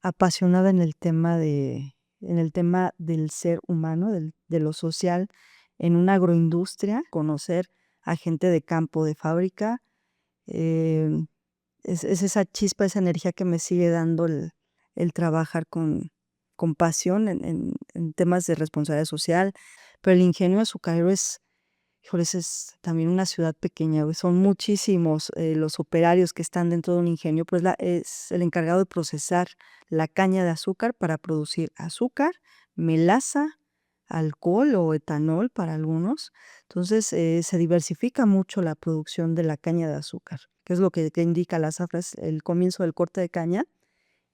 apasionada en el tema del ser humano, de lo social, en una agroindustria, conocer a gente de campo, de fábrica, em, es esa chispa, esa energía que me sigue dando el trabajar con pasión en temas de responsabilidad social, pero el ingenio azucarero es, híjoles, es también una ciudad pequeña, güey, son muchísimos, los operarios que están dentro de un ingenio, pues es el encargado de procesar la caña de azúcar para producir azúcar, melaza, alcohol o etanol para algunos. Entonces, se diversifica mucho la producción de la caña de azúcar, que es lo que indica la zafra, es el comienzo del corte de caña.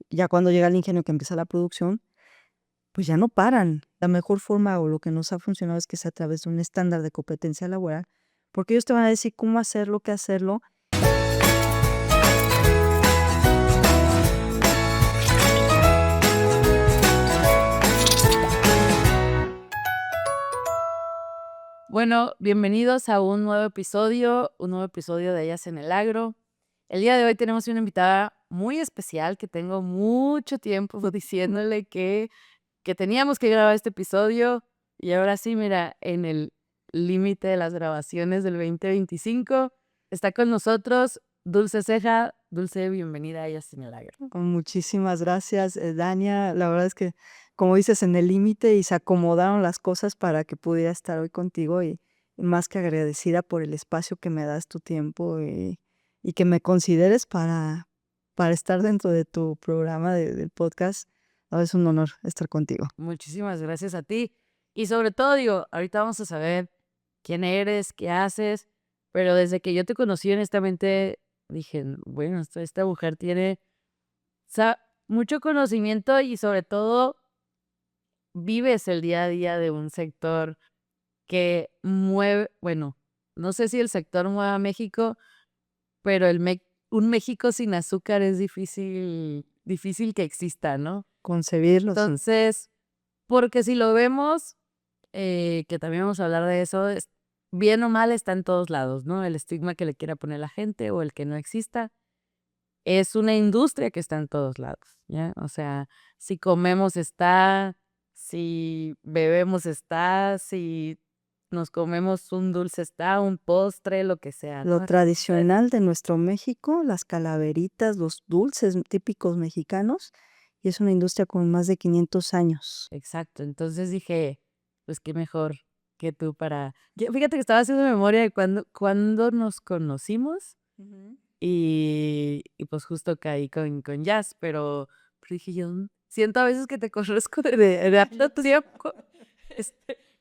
Ya cuando llega el ingenio que empieza la producción, pues ya no paran. La mejor forma o lo que nos ha funcionado es que sea a través de un estándar de competencia laboral, porque ellos te van a decir cómo hacerlo, qué hacerlo. Bueno, bienvenidos a un nuevo episodio de Ellas en el Agro. El día de hoy tenemos una invitada muy especial que tengo mucho tiempo diciéndole que teníamos que grabar este episodio y ahora sí, mira, en el límite de las grabaciones del 2025 está con nosotros Dulce Ceja. Dulce, bienvenida a Ellas en el Agro. Muchísimas gracias, Dania. La verdad es que, como dices, en el límite y se acomodaron las cosas para que pudiera estar hoy contigo y más que agradecida por el espacio que me das tu tiempo y que me consideres para estar dentro de tu programa del podcast. No, es un honor estar contigo. Muchísimas gracias a ti. Y sobre todo, digo, ahorita vamos a saber quién eres, qué haces, pero desde que yo te conocí honestamente dije, bueno, esta mujer tiene mucho conocimiento y sobre todo vives el día a día de un sector que mueve, bueno, no sé si el sector mueve a México, pero un México sin azúcar es difícil que exista, ¿no? Concebirlo, sí. Entonces, porque si lo vemos, que también vamos a hablar de eso, bien o mal está en todos lados, ¿no? El estigma que le quiera poner la gente o el que no exista, es una industria que está en todos lados, ¿ya? O sea, si comemos está, si bebemos está, si nos comemos un dulce está, un postre, lo que sea, Lo ¿no? tradicional de nuestro México, las calaveritas, los dulces típicos mexicanos, y es una industria con más de 500 años. Exacto, entonces dije, pues qué mejor que tú fíjate que estaba haciendo memoria de cuando nos conocimos y pues justo caí con Jazz, pero dije yo, siento a veces que te conozco de harto tiempo,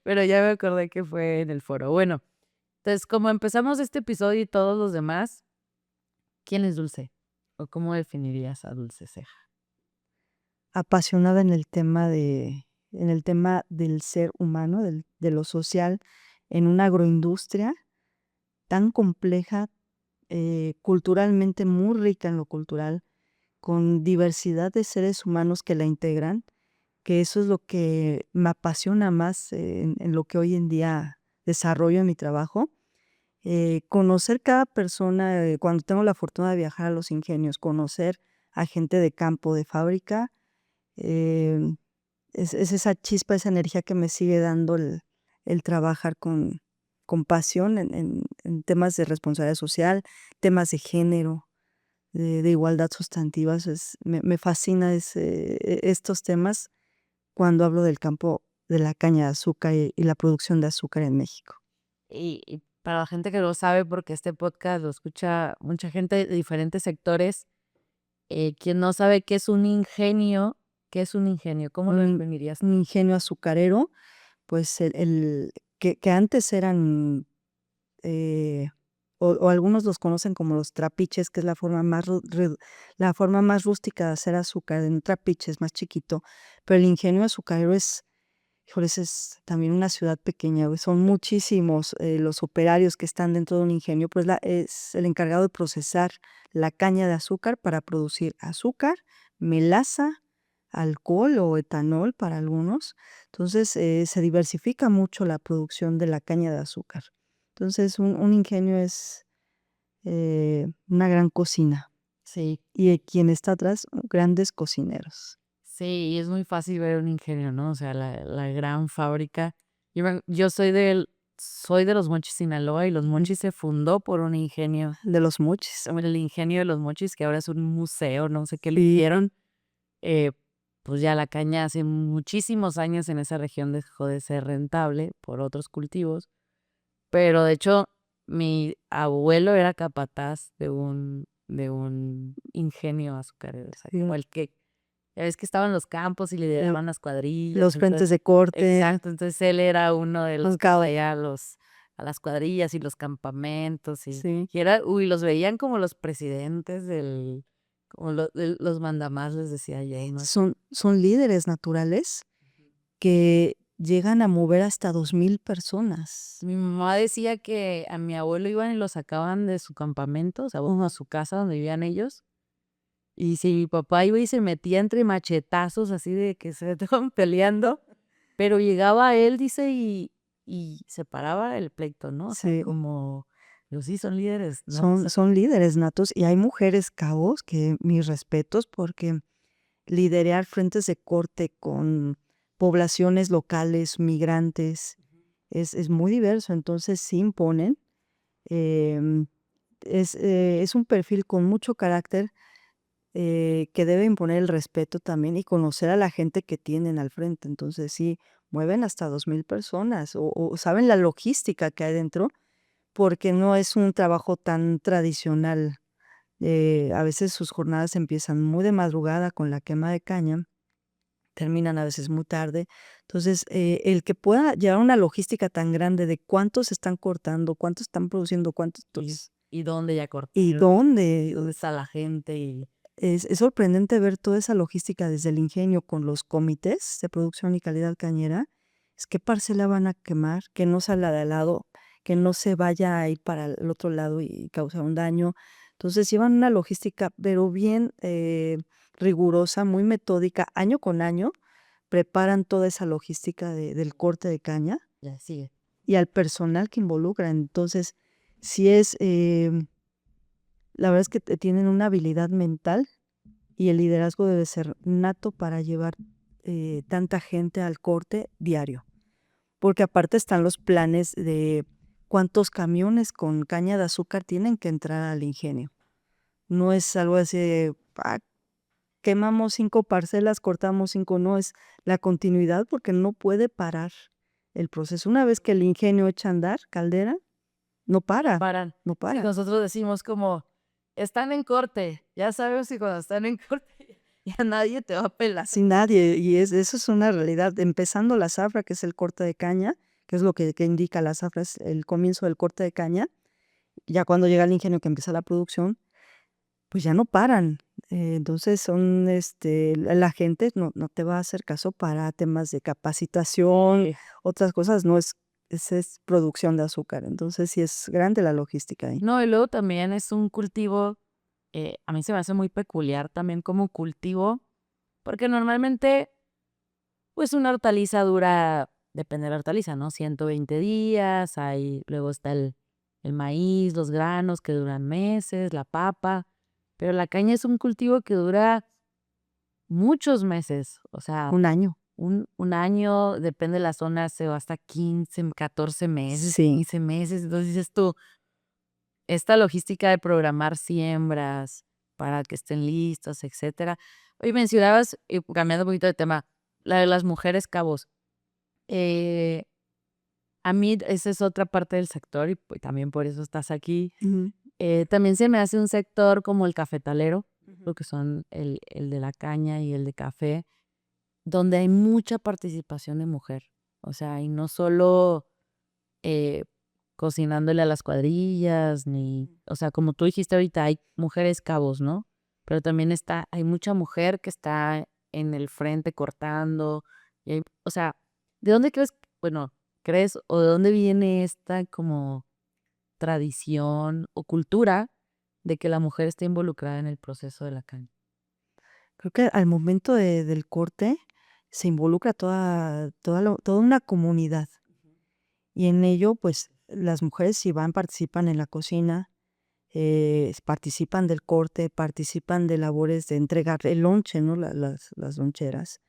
pero ya me acordé que fue en el foro. Bueno, entonces como empezamos este episodio y todos los demás, ¿quién es Dulce? ¿O cómo definirías a Dulce Ceja? Apasionada en el tema del ser humano, de lo social, en una agroindustria tan compleja, culturalmente muy rica en lo cultural, con diversidad de seres humanos que la integran, que eso es lo que me apasiona más, en lo que hoy en día desarrollo en mi trabajo. Conocer cada persona, cuando tengo la fortuna de viajar a los ingenios, conocer a gente de campo, de fábrica, em, es esa chispa, esa energía que me sigue dando el trabajar con pasión en temas de responsabilidad social, temas de género, de igualdad sustantiva. Me fascina estos temas cuando hablo del campo de la caña de azúcar y la producción de azúcar en México. Y para la gente que no sabe, porque este podcast lo escucha mucha gente de diferentes sectores, quien no sabe qué es un ingenio, ¿qué es un ingenio? ¿Cómo lo Un definirías? un ingenio azucarero, pues el que antes eran, eh, o algunos los conocen como los trapiches, que es la forma más rústica de hacer azúcar, en un trapiche es más chiquito, pero el ingenio azucarero es, híjoles, es también una ciudad pequeña, güey, son muchísimos, los operarios que están dentro de un ingenio, pues es el encargado de procesar la caña de azúcar para producir azúcar, melaza, alcohol o etanol para algunos. Entonces, se diversifica mucho la producción de la caña de azúcar. Entonces, un ingenio es, una gran cocina. Sí, y quien está atrás, grandes cocineros. sí, y es muy fácil ver un ingenio, ¿no? O sea, la gran fábrica. Yo soy de Los Mochis, Sinaloa, y Los Mochis se fundó por un ingenio, De los mochis. el ingenio de Los Mochis, que ahora es un museo, no sé qué le Sí, hicieron. eh, pues ya la caña hace muchísimos años en esa región dejó de ser rentable por otros cultivos, pero de hecho mi abuelo era capataz de un ingenio azucarero, o sea, sí, como el que ya ves que estaban los campos y eh, lideraban las cuadrillas, los entonces frentes de corte, exacto, entonces él era uno de los los que gao traía a las cuadrillas y los campamentos sí, y era los veían como los presidentes como los mandamás, les decía yo, ¿no? son líderes naturales que llegan a mover hasta 2000 personas. Mi mamá decía que a mi abuelo iban y lo sacaban de su campamento, o sea, bueno, a su casa donde vivían ellos. Y si mi papá iba y se metía entre machetazos así de que se estaban peleando, pero llegaba él, dice, y separaba el pleito, ¿no? O sea, Sí, como, los sí son líderes, ¿no? O sea, son líderes natos y hay mujeres cabos que mis respetos porque liderar frentes de corte con poblaciones locales, migrantes, es muy diverso, entonces sí imponen. em, es un perfil con mucho carácter, que debe imponer el respeto también y conocer a la gente que tienen al frente. Entonces sí, mueven hasta 2000 personas o saben la logística que hay dentro, porque no es un trabajo tan tradicional. A veces sus jornadas empiezan muy de madrugada con la quema de caña, terminan a veces muy tarde. Entonces, el que pueda llevar una logística tan grande de cuántos están cortando, cuántos están produciendo, cuántos, y, entonces, y dónde ya y cortaron, dónde. dónde está la gente, y Es sorprendente ver toda esa logística desde el ingenio con los comités de producción y calidad cañera. Es qué parcela van a quemar, que no salga de al lado, que no se vaya a ir para el otro lado y causar un daño. Entonces llevan una logística, pero bien rigurosa, muy metódica, año con año, preparan toda esa logística del corte de caña ya sigue. y al personal que involucra. Entonces, si es, la verdad es que tienen una habilidad mental y el liderazgo debe ser nato para llevar tanta gente al corte diario, porque aparte están los planes de cuántos camiones con caña de azúcar tienen que entrar al ingenio. No es algo así de, quemamos 5 parcelas, cortamos 5, no, es la continuidad porque no puede parar el proceso. Una vez que el ingenio echa a andar, Caldera, no No para, paran. no Sí, para. nosotros decimos como, están en corte, ya sabemos que cuando están en corte ya nadie te va a pelar. Sin nadie, y eso es una realidad. Empezando la zafra, que es el corte de caña, que es lo que indica la zafra, es el comienzo del corte de caña. Ya cuando llega el ingenio que empieza la producción, pues ya no paran. Entonces son, la gente no te va a hacer caso para temas de capacitación, Sí. otras cosas, no es producción de azúcar. Entonces sí es grande la logística ahí. No, y luego también es un cultivo, a mí se me hace muy peculiar también como cultivo, porque normalmente, pues una hortaliza dura, depende de la hortaliza, ¿no? 120 días, luego está el maíz, los granos que duran meses, la papa, pero la caña es un cultivo que dura muchos meses, o sea, Un año. un año, depende de la zona, se va hasta 15, 14 meses, Sí. 15 meses. Entonces dices tú, esta logística de programar siembras para que estén listas, etcétera. Oye, mencionabas, cambiando un poquito de tema, la de las mujeres cabos. Eh, a mí esa es otra parte del sector y pues, también por eso estás aquí. Ujú, También se me hace un sector como el cafetalero, ujú. lo que son el de la caña y el de café, donde hay mucha participación de mujer. O sea, y no solo eh, cocinándole a las cuadrillas, o sea, como tú dijiste ahorita, hay mujeres cabos, ¿no? Pero también hay mucha mujer que está en el frente cortando. O sea, ¿de dónde crees o de dónde viene esta como tradición o cultura de que la mujer esté involucrada en el proceso de la caña? Creo que al momento del corte se involucra toda una comunidad y en ello, pues, las mujeres sí van, participan en la cocina, participan del corte, participan de labores de entregar el lonche, ¿no? Las loncheras.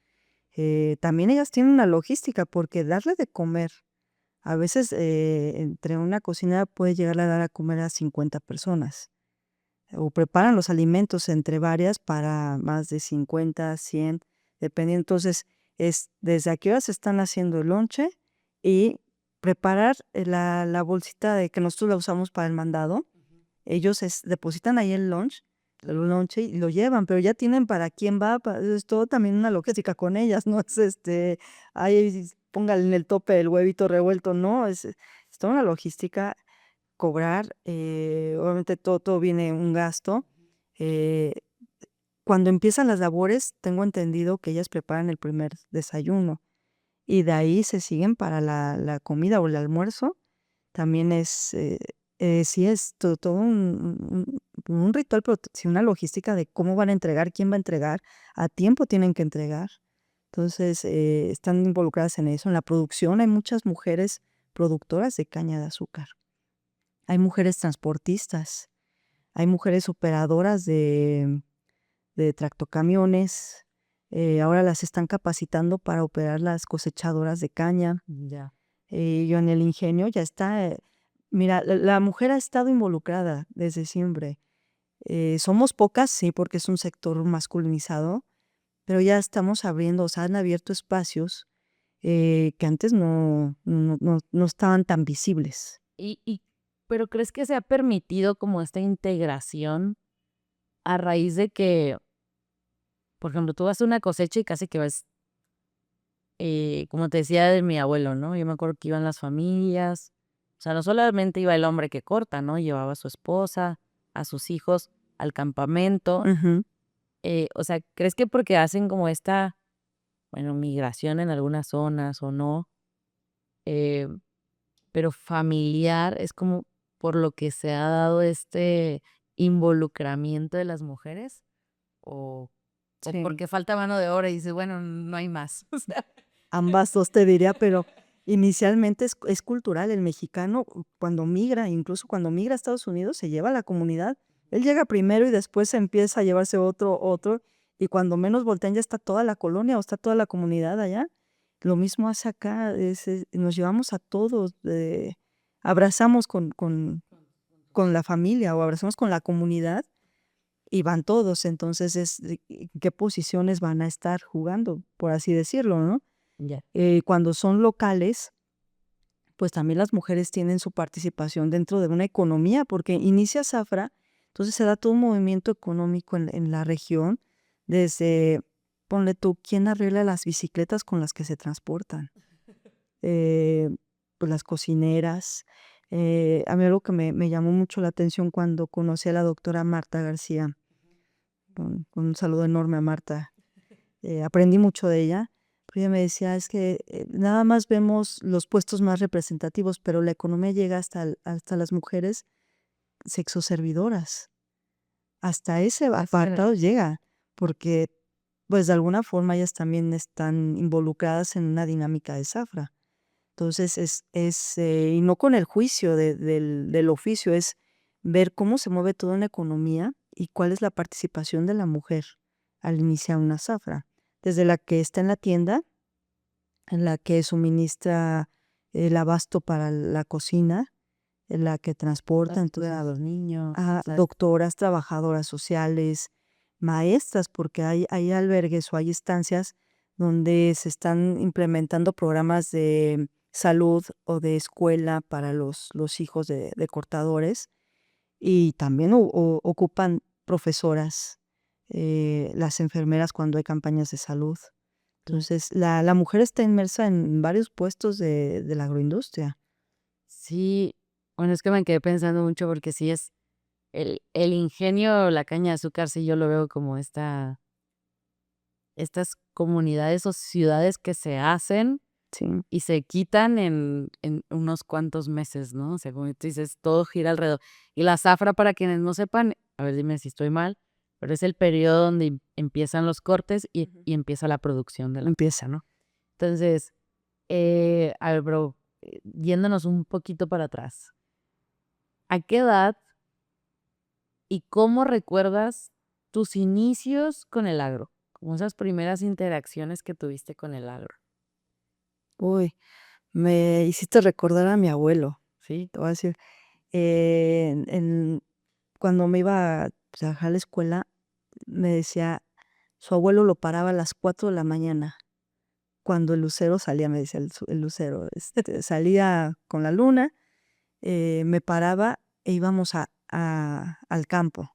También ellas tienen una logística porque darle de comer, a veces entre una cocinera puede llegar a dar a comer a 50 personas o preparan los alimentos entre varias para más de 50, 100, dependiendo. Entonces, es desde a qué horas están haciendo el lonche y preparar la bolsita de que nosotros la usamos para el mandado. Ellos depositan ahí el lonche y lo llevan, pero ya tienen para quién va, es todo también una logística con ellas, no es ahí póngale en el tope el huevito revuelto, no, es toda una logística, cobrar, obviamente todo viene un gasto. eh, Cuando empiezan las labores, tengo entendido que ellas preparan el primer desayuno y de ahí se siguen para la comida o el almuerzo. También sí es todo un ritual, pero sí una logística de cómo van a entregar, quién va a entregar, a tiempo tienen que entregar. Entonces, están involucradas en eso. En la producción hay muchas mujeres productoras de caña de azúcar. Hay mujeres transportistas, hay mujeres operadoras de tractocamiones. Ahora las están capacitando para operar las cosechadoras de caña. Ya. Yo en el ingenio ya está, mira, la mujer ha estado involucrada desde siempre. Somos pocas, sí, porque es un sector masculinizado, pero ya estamos abriendo, o sea, han abierto espacios que antes no estaban tan visibles. Pero ¿crees que se ha permitido como esta integración a raíz de que, por ejemplo, tú vas a una cosecha y casi que ves, como te decía de mi abuelo, ¿no? Yo me acuerdo que iban las familias, o sea, no solamente iba el hombre que corta, ¿no? Llevaba a su esposa, a sus hijos al campamento. Ujú. O sea, ¿crees que porque hacen como esta, bueno, migración en algunas zonas o no, eh, pero familiar es como por lo que se ha dado este involucramiento de las mujeres? ¿O Sí. porque falta mano de obra y dices, bueno, no hay más? O sea, Ambas dos te diría, pero inicialmente es cultural. El mexicano cuando migra, incluso cuando migra a Estados Unidos, se lleva a la comunidad. Él llega primero y después empieza a llevarse otro, y cuando menos voltean ya está toda la colonia o está toda la comunidad allá. Lo mismo hace acá, nos llevamos a todos, abrazamos con la familia o abrazamos con la comunidad y van todos. Entonces qué posiciones van a estar jugando, por así decirlo, ¿no? ya. Cuando son locales, pues también las mujeres tienen su participación dentro de una economía, porque inicia Zafra, entonces se da todo un movimiento económico en la región, desde, ponle tú, ¿quién arregla las bicicletas con las que se transportan? Eh, pues las cocineras. A mí algo que me llamó mucho la atención cuando conocí a la doctora Marta García, con un saludo enorme a Marta, aprendí mucho de ella, pero ella me decía, es que nada más vemos los puestos más representativos, pero la economía llega hasta las mujeres sexoservidoras, hasta ese apartado llega, porque pues de alguna forma ellas también están involucradas en una dinámica de zafra. Entonces y no con el juicio del oficio, es ver cómo se mueve toda una economía y cuál es la participación de la mujer al iniciar una zafra. Desde la que está en la tienda, en la que suministra el abasto para la cocina, en la que transporta, entonces, A los niños. doctoras, trabajadoras sociales, maestras, porque hay albergues o hay estancias donde se están implementando programas de salud o de escuela para los hijos de cortadores y también ocupan profesoras, las enfermeras cuando hay campañas de salud. Entonces, la mujer está inmersa en varios puestos de la agroindustria. Sí, bueno, es que me quedé pensando mucho porque sí es el ingenio, la caña de azúcar, sí yo lo veo como estas comunidades o ciudades que se hacen Sí. y se quitan en unos cuantos meses, ¿no? O sea, como tú dices, todo gira alrededor. Y la zafra, para quienes no sepan, a ver, dime si estoy mal, pero es el periodo donde empiezan los cortes y empieza la producción de la pieza, ¿no? Entonces, a ver, bro, yéndonos un poquito para atrás, ¿a qué edad ¿Y cómo recuerdas tus inicios con el agro? Como esas primeras interacciones que tuviste con el agro, Uy, me hiciste recordar a mi abuelo. ¿sí? Te voy a decir, cuando me iba a trabajar a la escuela, me decía, su abuelo lo paraba a las 4 de la mañana, cuando el lucero salía, me decía el lucero, salía con la luna, me paraba e íbamos al campo.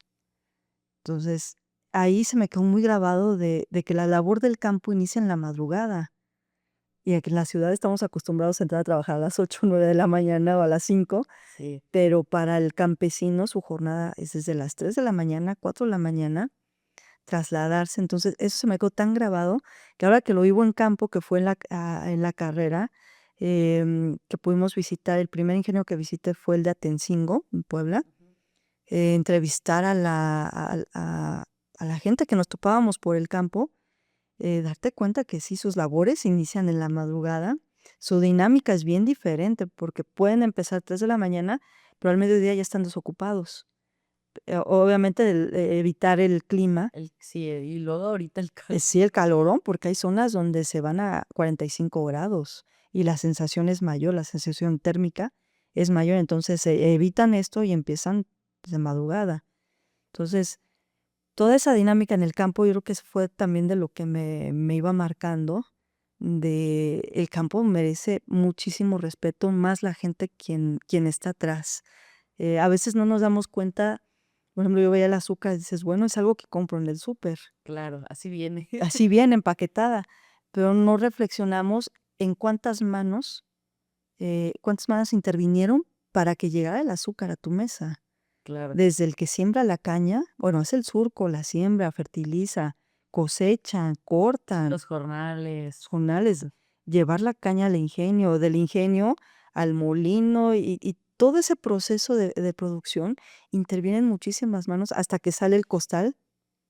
Entonces, ahí se me quedó muy grabado de que la labor del campo inicia en la madrugada. Y aquí en la ciudad estamos acostumbrados a entrar a trabajar a las 8 o 9 de la mañana o a las 5, Sí. pero para el campesino su jornada es desde las 3 de la mañana, 4 de la mañana, trasladarse. Entonces, eso se me quedó tan grabado que ahora que lo vivo en campo, que fue en la carrera, que pudimos visitar, el primer ingenio que visité fue el de Atencingo, en Puebla, entrevistar a la gente que nos topábamos por el campo, darte cuenta que sí, sus labores inician en la madrugada, su dinámica es bien diferente, porque pueden empezar 3 de la mañana, pero al mediodía ya están desocupados. Obviamente, evitar el clima, Sí, y luego ahorita el calor. sí, el calorón, porque hay zonas donde se van a 45 grados y la sensación es mayor, la sensación térmica es mayor, entonces, evitan esto y empiezan de madrugada. Entonces, toda esa dinámica en el campo, yo creo que eso fue también de lo que me iba marcando, de el campo merece muchísimo respeto, más la gente quien está atrás. A veces no nos damos cuenta, por ejemplo, yo veía el azúcar y dices: "Bueno, es algo que compro en el súper, Claro, así viene. así viene empaquetada", pero no reflexionamos en cuántas manos intervinieron para que llegara el azúcar a tu mesa. Claro. Desde el que siembra la caña, bueno, es el surco, la siembra, fertiliza, cosechan, cortan, Los jornales. jornales, llevar la caña al ingenio, del ingenio al molino y todo ese proceso de producción intervienen muchísimas manos hasta que sale el costal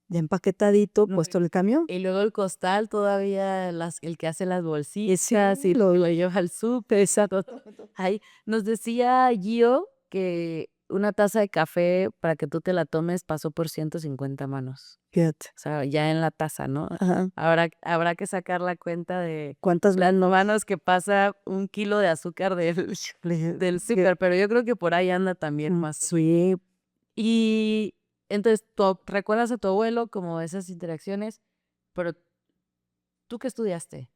ya empaquetadito, No, puesto en el camión. y luego el costal todavía el que hace las Sí, bolsitas y lo lleva al súper. exacto. Ay, nos decía Gio que una taza de café para que tú te la tomes pasó por 150 manos. Fíjate. O sea, ya en la taza, ¿no? Ajá. Habrá que sacar la cuenta de ¿Cuántas las manos? manos que pasa un kilo de azúcar del súper, pero yo creo que por ahí anda también más. Sí, Y entonces, recuerdas a tu abuelo como esas interacciones, pero, ¿tú qué estudiaste?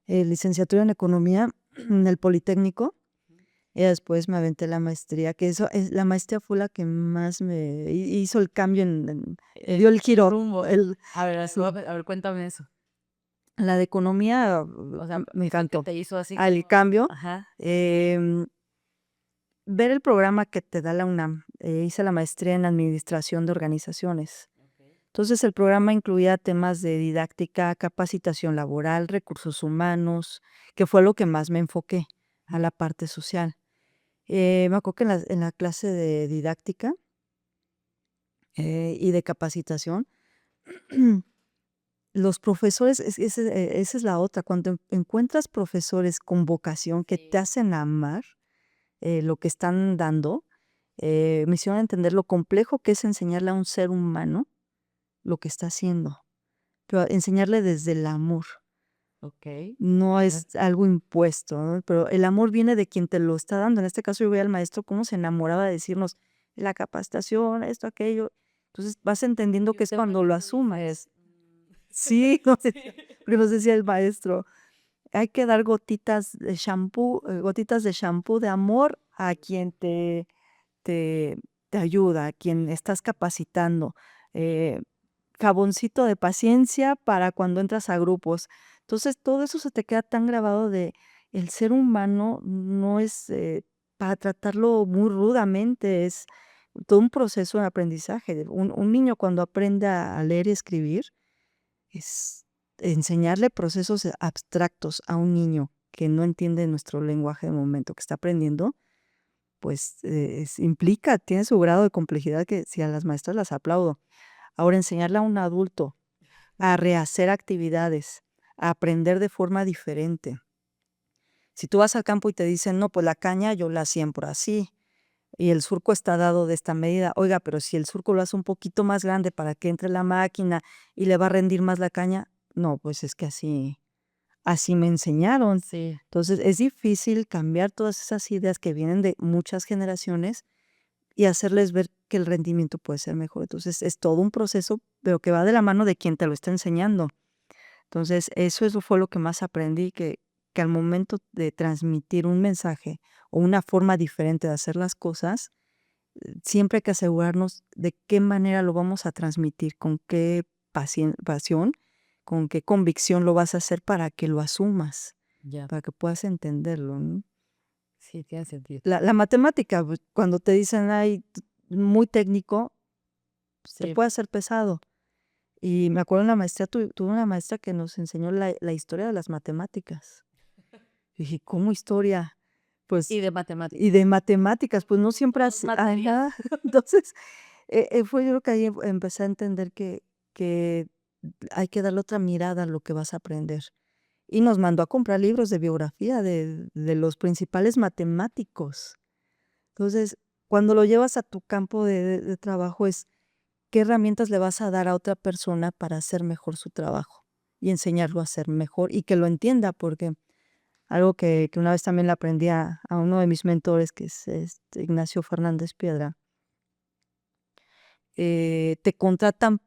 licenciatura en economía en el Politécnico. Y después me aventé la maestría, que eso es la maestría fue la que más me hizo el cambio me dio el giro, Rumbo. A ver, sí. a ver, cuéntame eso. La de economía, O sea, me ¿qué fue que encantó. te hizo así Al como? cambio, Ajá. em, ver el programa que te da la UNAM, hice la maestría en administración de organizaciones. Okey. Entonces, el programa incluía temas de didáctica, capacitación laboral, recursos humanos, que fue lo que más me enfoqué, a la parte social. Me acuerdo que en la clase de didáctica, y de capacitación, los profesores, esa es la otra, cuando encuentras profesores con vocación que te Sí. hacen amar, lo que están dando, me hicieron entender lo complejo que es enseñarle a un ser humano lo que está haciendo, pero enseñarle desde el amor. Okey. No es algo impuesto, ¿no? Pero el amor viene de quien te lo está dando. En este caso, yo veía al maestro cómo se enamoraba de decirnos la capacitación, esto, aquello. Entonces, vas entendiendo Y que es ahorita cuando cuando lo lo dices, asumes. Sí, no sé, sí. porque nos decía el maestro, hay que dar gotitas de champú de amor a quien te te ayuda, a quien estás capacitando, eh, jaboncito de paciencia para cuando entras a grupos. Entonces, todo eso se te queda tan grabado de el ser humano no es, para tratarlo muy rudamente, es todo un proceso de aprendizaje. Un niño cuando aprende a leer y escribir, es enseñarle procesos abstractos a un niño que no entiende nuestro lenguaje de momento, que está aprendiendo, pues, implica, tiene su grado de complejidad que si a las maestras las aplaudo. Ahora, enseñarle a un adulto a rehacer actividades, a aprender de forma diferente. Si tú vas al campo y te dicen: "No, pues la caña yo la siembro así", y el surco está dado de esta medida. Oiga, pero si el surco lo hace un poquito más grande para que entre la máquina y le va a rendir más la caña, no, pues es que así me enseñaron. Sí, Entonces, es difícil cambiar todas esas ideas que vienen de muchas generaciones y hacerles ver que el rendimiento puede ser mejor. Entonces, es todo un proceso, pero que va de la mano de quien te lo está enseñando. Entonces, eso fue lo que más aprendí, que al momento de transmitir un mensaje o una forma diferente de hacer las cosas, siempre hay que asegurarnos de qué manera lo vamos a transmitir, con qué pasión, con qué convicción lo vas a hacer para que lo asumas, ya. para que puedas entenderlo, ¿no? Sí, tiene sentido. La matemática, pues, cuando te dicen: "Ay, muy técnico", te Sí. puede hacer pesado. Y me acuerdo en la maestría, tuve una maestra que nos enseñó la historia de las matemáticas. Dije: "¿Cómo historia?". Pues, Y de matemáticas. y de matemáticas, pues, no siempre 2 materias. ajá. Entonces, fue yo creo que ahí empecé a entender que hay que darle otra mirada a lo que vas a aprender. Y nos mandó a comprar libros de biografía de los principales matemáticos. Entonces, cuando lo llevas a tu campo de trabajo es, ¿qué herramientas le vas a dar a otra persona para hacer mejor su trabajo? Y enseñarlo a hacer mejor y que lo entienda, porque algo que una vez también le aprendí a uno de mis mentores, que es, Ignacio Fernández Piedra, te contratan,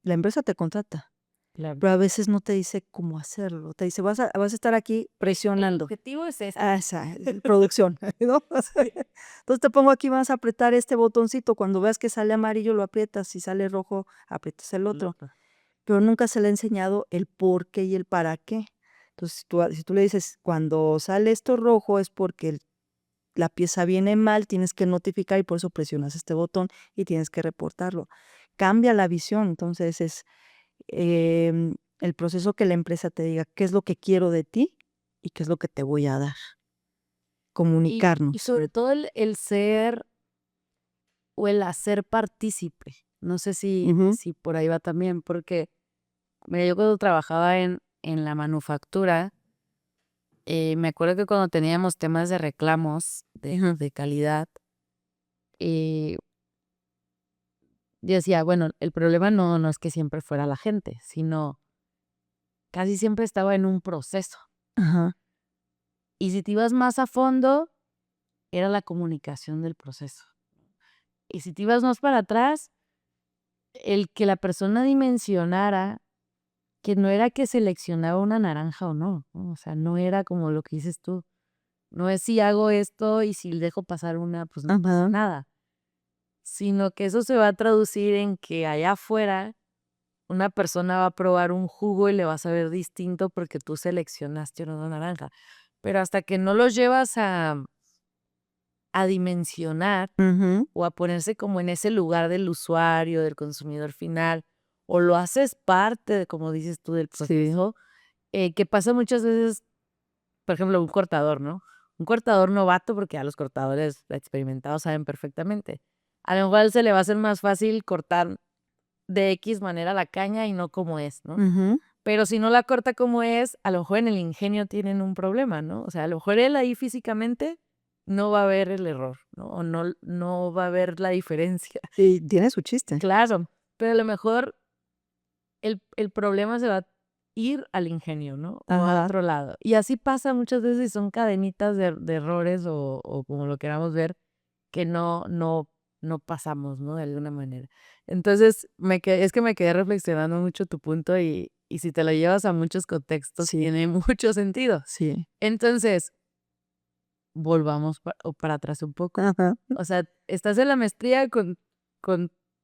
la empresa te contrata, Claro. pero a veces no te dice cómo hacerlo, te dice: "Vas a estar aquí El presionando". objetivo es ese. Esa, producción, ¿no? Entonces, te pongo aquí, vas a apretar este botoncito, cuando veas que sale amarillo, lo aprietas, si sale rojo, aprietas el otro, pero nunca se le ha enseñado el por qué y el para qué. Entonces, si tú le dices: "Cuando sale esto rojo es porque la pieza viene mal, tienes que notificar y por eso presionas este botón y tienes que reportarlo". Cambia la visión, entonces el proceso que la empresa te diga qué es lo que quiero de ti y qué es lo que te voy a dar, Y comunicarnos. sobre todo el ser o el hacer partícipe. No sé Ujú, si por ahí va también, porque, mira, yo cuando trabajaba en la manufactura, me acuerdo que cuando teníamos temas de reclamos ujú, de calidad, eh, yo decía, bueno, el problema no es que siempre fuera la gente, sino casi siempre estaba en un proceso. ajá, Y si te ibas más a fondo, era la comunicación del proceso. Y si te ibas más para atrás, el que la persona dimensionara que no era que seleccionaba una naranja o no, ¿no? O sea, no era como lo que dices tú. No es si hago esto y si dejo pasar una, pues no pasa ajá, nada. Sino que eso se va a traducir en que allá afuera una persona va a probar un jugo y le va a saber distinto porque tú seleccionaste una naranja. Pero hasta que no los llevas a dimensionar ujú, o a ponerse como en ese lugar del usuario, del consumidor final, o lo haces parte de, como dices tú, del sí, proceso, que pasa muchas veces, por ejemplo, un cortador, ¿no? Un cortador novato, porque a los cortadores experimentados saben perfectamente. A lo mejor a él se le va a hacer más fácil cortar de X manera la caña y no como es, ¿no? ujú, Pero si no la corta como es, a lo mejor en el ingenio tienen un problema, ¿no? O sea, a lo mejor él ahí físicamente no va a ver el error, ¿no? O no va a ver la diferencia. y tiene su chiste. Claro, pero a lo mejor el problema se va a ir al ingenio, ¿no? O a Ajá, otro lado. Y así pasa muchas veces y son cadenitas de errores o como lo queramos ver, que no pasamos, ¿no? De alguna manera. Entonces, es que me quedé reflexionando mucho tu punto y si te lo llevas a muchos contextos, sí, tiene mucho sentido. sí, Entonces, volvamos para atrás un poco. ajá. O sea, estás en la maestría con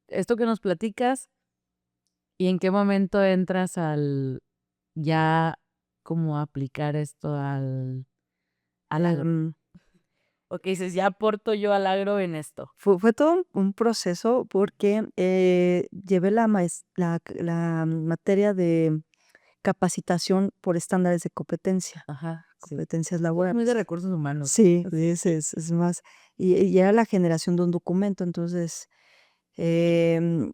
esto que nos platicas. ¿Y en qué momento entras al ya como aplicar esto al agro? Em, O que dices, ya aporto yo al agro en esto. fue todo un proceso porque, llevé la materia de capacitación por estándares de competencia, Ajá, sí. competencias Eso es muy de laborales. recursos humanos. Sí, es más, y era la generación de un documento, entonces, em,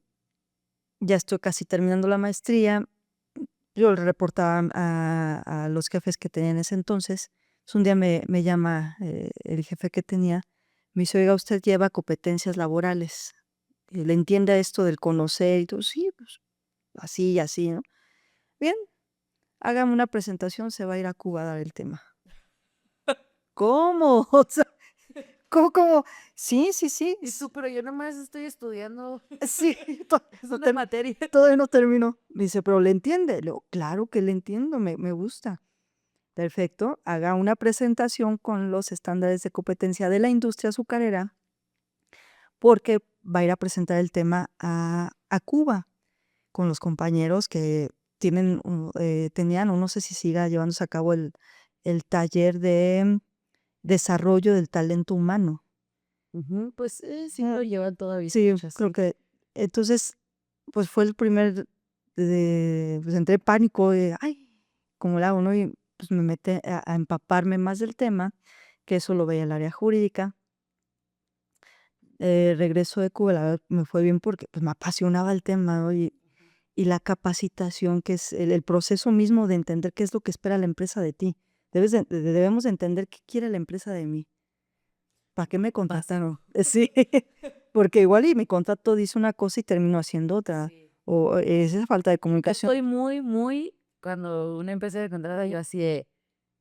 ya estoy casi terminando la maestría. Yo le reportaba a los jefes que tenía en ese entonces. Un día me llama, el jefe que tenía, Me dice: "Oiga, usted lleva competencias laborales, ¿le entiende a esto del conocer?" Y todo, sí, pues, así y así, ¿no? Bien, hágame una presentación, se va a ir a Cuba a dar el tema. ¿Cómo? O sea, ¿cómo? Sí, sí, sí, Y tú, pero yo nomás estoy estudiando, sí, to es no una term materia. todavía no terminó. Me dice: "¿Pero le entiende?" Le digo: "Claro que le entiendo, me gusta". Perfecto, haga una presentación con los estándares de competencia de la industria azucarera, porque va a ir a presentar el tema a Cuba con los compañeros que tenían, o no sé si siga llevándose a cabo el taller de desarrollo del talento humano. Ujú, pues, sí Ah, lo llevan todavía, sí, muchas, creo sí. que entonces, pues, fue el primer pues, entré en pánico de: "Ay, ¿cómo le hago?", ¿no? Y, pues, me metí a empaparme más del tema, que eso lo veía el área jurídica. Regreso de Cuba, la verdad me fue bien porque, pues, me apasionaba el tema, ¿no? Y la capacitación, que es el proceso mismo de entender qué es lo que espera la empresa de ti. Debemos de entender qué quiere la empresa de mí. ¿Para qué me contrataron? Básico. Sí, porque igual y mi contrato dice una cosa y termino haciendo otra, Sí. o es esa falta de Yo comunicación. estoy muy cuando una empresa me contrata, yo así de: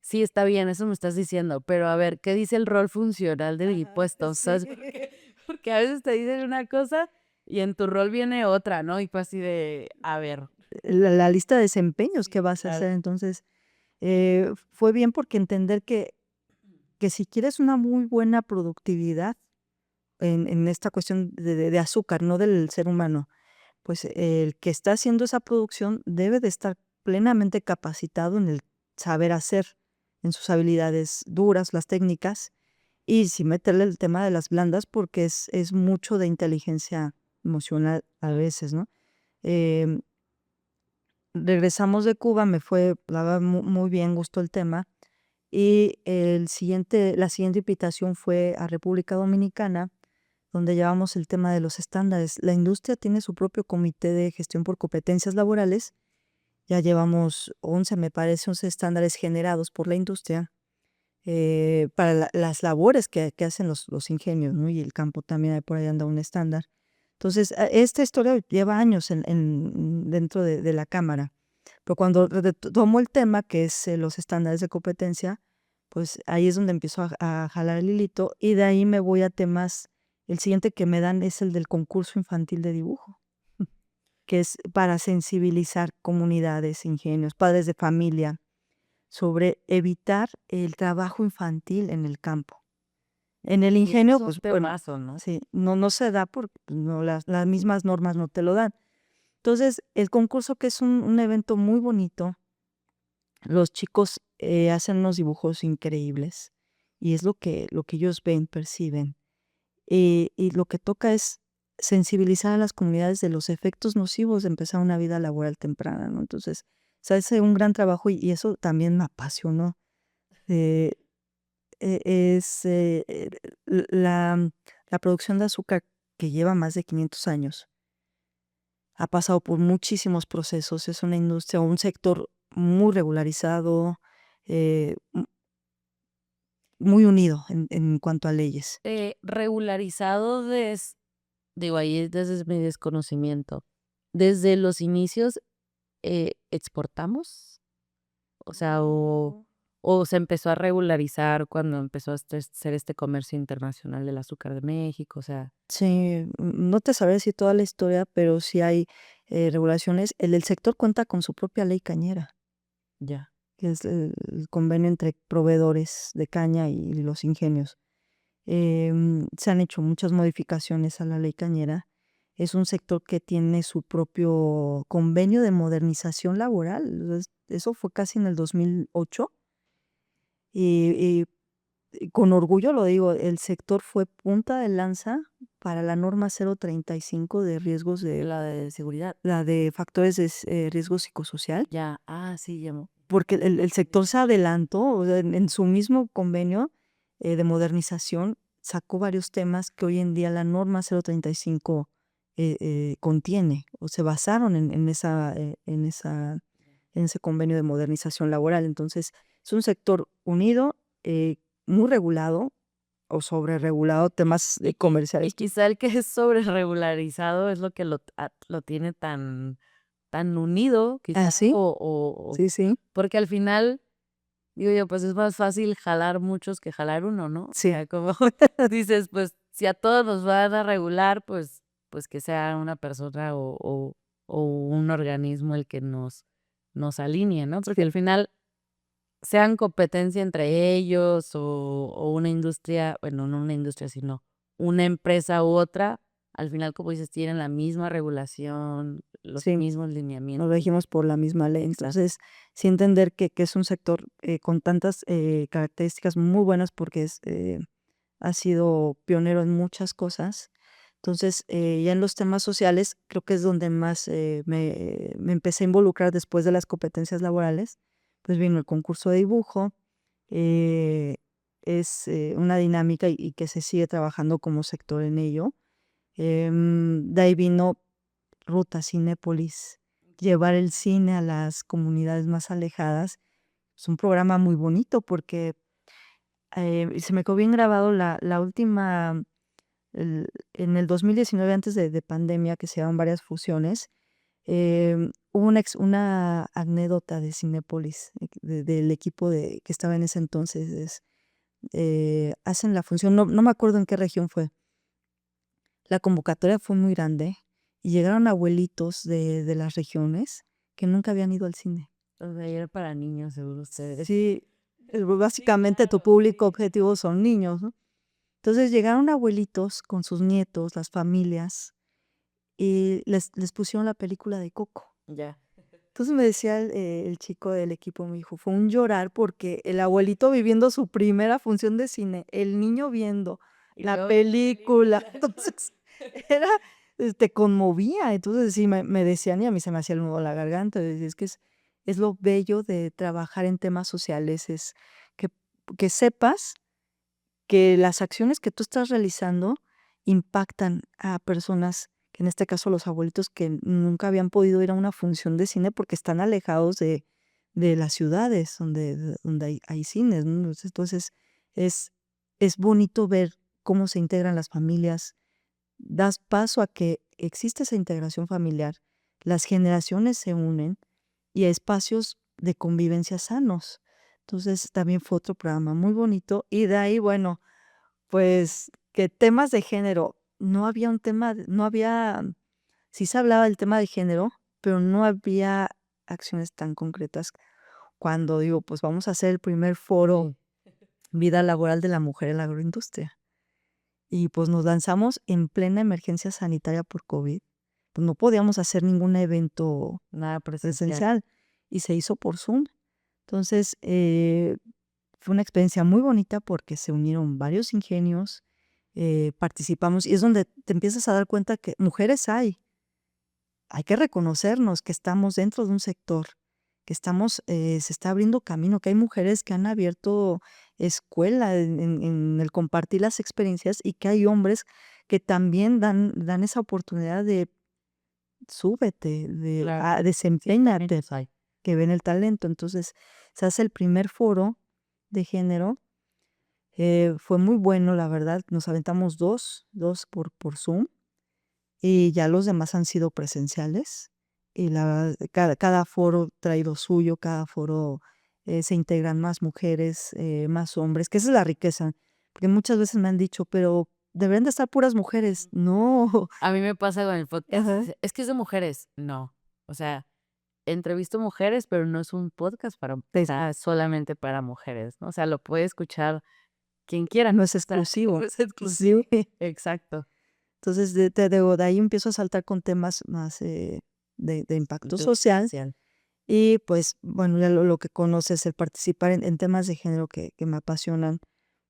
"Sí, está bien, eso me estás diciendo, pero a ver, ¿qué dice el rol funcional de mi Ajá, puesto?". sí. ¿Sabes por qué? Porque a veces te dicen una cosa y en tu rol viene otra, ¿no? Y fue así de, a ver. La lista de desempeños que Sí, vas a claro. hacer, entonces, fue bien porque entender que si quieres una muy buena productividad en esta cuestión de azúcar, no del ser humano, pues, el que está haciendo esa producción debe de estar plenamente capacitado en el saber hacer, en sus habilidades duras, las técnicas, y sí meterle el tema de las blandas, porque es mucho de inteligencia emocional a veces, ¿no? Em, Regresamos de Cuba, me fue, la verdad, muy bien, gustó el tema, y la siguiente invitación fue a República Dominicana, donde llevamos el tema de los estándares. La industria tiene su propio comité de gestión por competencias laborales. Ya llevamos 11, me parece, 11 estándares generados por la industria, para las labores que hacen los ingenios, ¿no? Y el campo también, hay por ahí anda un estándar. Entonces, esta historia lleva años dentro de la cámara, pero cuando tomo el tema, que es, los estándares de competencia, pues ahí es donde empiezo a jalar el hilito, y de ahí me voy a temas. El siguiente que me dan es el del concurso infantil de dibujo, que es para sensibilizar comunidades, ingenios, padres de familia, sobre evitar el trabajo infantil en el campo. En el Y ese ingenio, es un pues, bueno, temazo, ¿no? sí, no se da porque, pues, no, las mismas normas no te lo dan. Entonces, el concurso, que es un evento muy bonito, los chicos, hacen unos dibujos increíbles, y es lo que ellos ven, perciben. Y lo que toca es sensibilizar a las comunidades de los efectos nocivos de empezar una vida laboral temprana, ¿no? Entonces, se hace un gran trabajo y eso también me apasionó. Eh, es, la producción de azúcar, que lleva más de 500 años, ha pasado por muchísimos procesos. Es una industria, un sector muy regularizado, muy unido en cuanto a leyes. Regularizado digo, ahí es desde mi desconocimiento. Desde los inicios, ¿exportamos? O sea, o se empezó a regularizar cuando empezó a ser este comercio internacional del azúcar de México, o sea, Sí, no te sabré decir toda la historia, pero sí hay, regulaciones. El sector cuenta con su propia ley cañera, ya. que es el convenio entre proveedores de caña y los ingenios. Se han hecho muchas modificaciones a la ley cañera. Es un sector que tiene su propio convenio de modernización laboral. Eso fue casi en el 2008, y con orgullo lo digo, el sector fue punta de lanza para la norma 035 de riesgos La de seguridad, la de factores de riesgo psicosocial, ya. Ah, sí, llamó. porque el sector se adelantó, o sea, en su mismo convenio, de modernización, sacó varios temas que hoy en día la norma 035, contiene, o se basaron en ese convenio de modernización laboral. Entonces, es un sector unido, muy regulado, o sobreregulado temas Y comerciales. quizá el que es sobreregularizado es lo que lo tiene tan unido, Ah, quizá, sí, sí, sí, porque al final, digo yo, pues es más fácil jalar muchos que jalar uno, ¿no? O sí, sea, como dices, pues si a todos nos van a regular, pues que sea una persona o un organismo el que nos alinee, ¿no? Porque al final, sean competencia entre ellos o una industria, bueno, no una industria, sino una empresa u otra, al final, como dices, tienen la misma regulación, los sí, mismos nos lineamientos. regimos por la misma ley. Exacto. Entonces, sí entender que es un sector con tantas características muy buenas porque ha sido pionero en muchas cosas. Entonces, ya en los temas sociales, creo que es donde más me empecé a involucrar después de las competencias laborales. Pues vino el concurso de dibujo, eh, es una dinámica y que se sigue trabajando como sector en ello. De ahí vino Ruta Cinépolis, llevar el cine a las comunidades más alejadas. Es un programa muy bonito porque se me quedó bien grabado la última, en el 2019 antes de pandemia, que se daban varias fusiones, hubo una anécdota de Cinépolis, del equipo que estaba en ese entonces, hacen la función, no me acuerdo en qué región fue. La convocatoria fue muy grande y llegaron abuelitos de las regiones que nunca habían ido al cine. O sea, era para niños, seguro ustedes. Sí, Sí, básicamente tu claro, público sí. objetivo son niños, ¿no? Entonces llegaron abuelitos con sus nietos, las familias, y les pusieron la película de Coco. Ya. Entonces me decía el chico del equipo, me dijo, fue un llorar porque el abuelito viviendo su primera función de cine, el niño viendo Y la luego la película, película. entonces era, te conmovía, entonces sí, me decían y a mí se me hacía el nudo en la garganta, es que es lo bello de trabajar en temas sociales, es que, que sepas que las acciones que tú estás realizando impactan a personas, que en este caso los abuelitos que nunca habían podido ir a una función de cine porque están alejados de las ciudades donde hay cines, ¿no? Entonces es, es bonito ver cómo se integran las familias, das paso a que existe esa integración familiar, las generaciones se unen y a espacios de convivencia sanos. Entonces también fue otro programa muy bonito y de ahí, bueno, pues, que temas de género, no había un tema no había sí se hablaba del tema de género, pero no había acciones tan concretas. Cuando digo, pues, vamos a hacer el primer foro Sí. vida laboral de la mujer en la agroindustria. Y, pues, nos lanzamos en plena emergencia sanitaria por COVID, pues, no podíamos hacer ningún evento Nada presencial. presencial y se hizo por Zoom. Entonces, fue una experiencia muy bonita porque se unieron varios ingenios, participamos y es donde te empiezas a dar cuenta que mujeres hay que reconocernos que estamos dentro de un sector, que estamos, se está abriendo camino, que hay mujeres que han abierto escuela en el compartir las experiencias y que hay hombres que también dan esa oportunidad de súbete, Claro. Sí, también desempéñate, los hay. que ven el talento. Entonces, se hace el primer foro de género. Fue muy bueno, la verdad, nos aventamos dos por Zoom, y ya los demás han sido presenciales, y la verdad, cada foro trae lo suyo, cada foro, se integran más mujeres, más hombres, que esa es la riqueza, porque muchas veces me han dicho: "Pero deberían de estar puras mujeres". No. A mí me pasa con el podcast, Ajá. dice: "Es que es de mujeres". No, o sea, entrevisto mujeres, pero no es un podcast solamente para mujeres, ¿no? O sea, lo puede escuchar quien quiera, No es o sea, no exclusivo. es exclusivo. Sí. Exacto. Entonces, te digo, de ahí empiezo a saltar con temas más, de impacto Inclusión social. social. Y pues, bueno, ya lo que conoces, el participar en temas de género que me apasionan,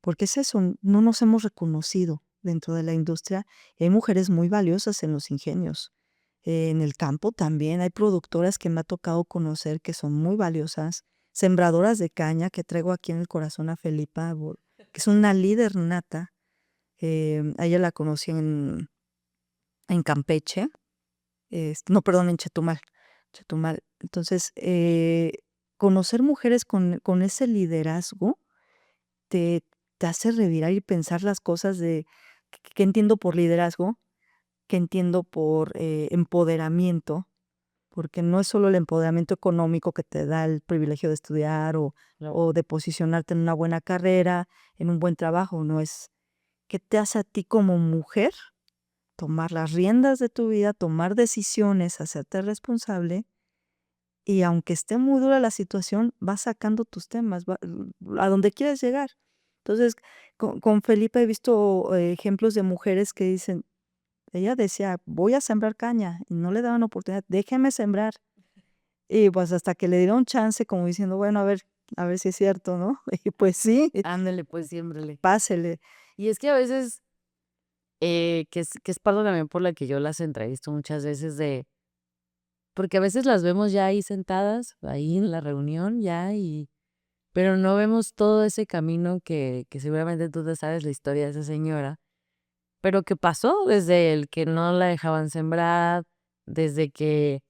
porque es eso, no nos hemos reconocido dentro de la industria, y hay mujeres muy valiosas en los ingenios. En el campo también hay productoras que me ha tocado conocer que son muy valiosas, sembradoras de caña, que traigo aquí en el corazón a Felipa, que es una líder nata. A ella la conocí en Campeche, no, perdón, en Chetumal. Entonces, conocer mujeres con ese liderazgo te te hace revirar y pensar las cosas de qué entiendo por liderazgo, qué entiendo por empoderamiento, porque no es solo el empoderamiento económico que te da el privilegio de estudiar Claro. o de posicionarte en una buena carrera, en un buen trabajo, no es qué te hace a ti como mujer tomar las riendas de tu vida, tomar decisiones, hacerte responsable y aunque esté muy dura la situación, vas sacando tus temas, a donde quieres llegar. Entonces, con Felipe he visto ejemplos de mujeres que dicen, ella decía, voy a sembrar caña y no le daban oportunidad, déjeme sembrar. Y pues hasta que le dieron chance, como diciendo, bueno, a ver si es cierto, ¿no? Y pues sí, Ándale, pues siémbrele. pásele. Y es que a veces, que es parte también por la que yo las entrevisto muchas veces porque a veces las vemos ya ahí sentadas, ahí en la reunión ya, pero no vemos todo ese camino que seguramente tú te sabes la historia de esa señora, pero que pasó desde el que no la dejaban sembrar, desde que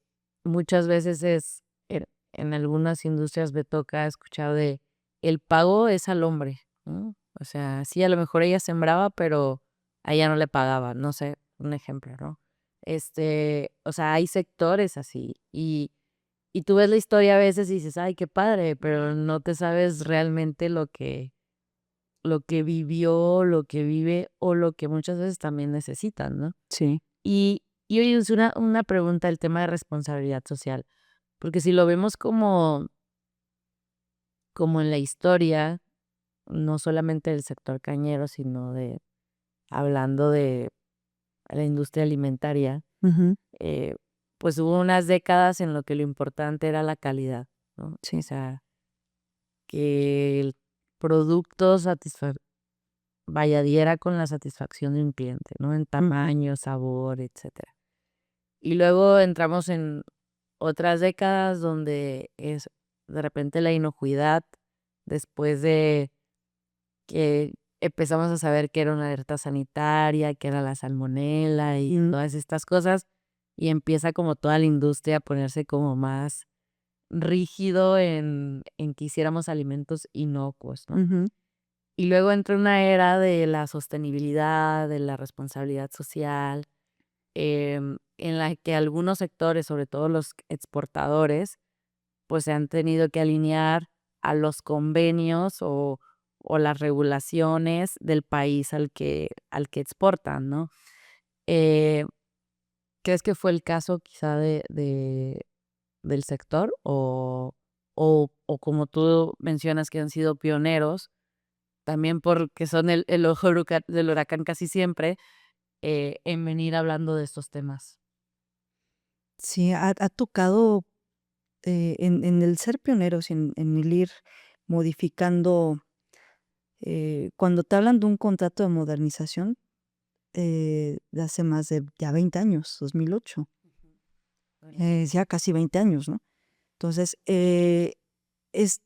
muchas veces en algunas industrias me toca escuchar de el pago es al hombre, ¿no? O sea, sí, a lo mejor ella sembraba, pero a ella no le pagaba, no sé, un ejemplo, ¿no? O sea, hay sectores así y tú ves la historia a veces y dices: "Ay, qué padre", pero no te sabes realmente lo que vivió, lo que vive o lo que muchas veces también necesitan, ¿no? Sí. Y oye, es una pregunta, el tema de responsabilidad social, porque si lo vemos como en la historia, no solamente del sector cañero, sino hablando de la industria alimentaria, Ujú. eh, pues hubo unas décadas en lo que lo importante era la calidad, ¿no? O Sí. sea, que el producto diera con la satisfacción de un cliente, ¿no? En Ujú. tamaño, sabor, etcétera. Y luego entramos en otras décadas donde es de repente la inocuidad, después de que empezamos a saber que era una alerta sanitaria, que era la salmonela y Mm. todas estas cosas, y empieza como toda la industria a ponerse como más rígido en que hiciéramos alimentos inocuos, ¿no? Ujú. Y luego entra una era de la sostenibilidad, de la responsabilidad social, en la que algunos sectores, sobre todo los exportadores, pues se han tenido que alinear a los convenios o las regulaciones del país al que exportan, ¿no? Eh, ¿Crees que fue el caso quizá del sector? O como tú mencionas que han sido pioneros, también porque son el ojo del huracán casi siempre, en venir hablando de estos temas. Sí, ha tocado, en el ser pioneros, en el ir modificando, cuando te hablan de un contrato de modernización, de hace más de ya 20 años, 2008, Ujú. Buenísimo. es ya casi 20 años, ¿no? Entonces, es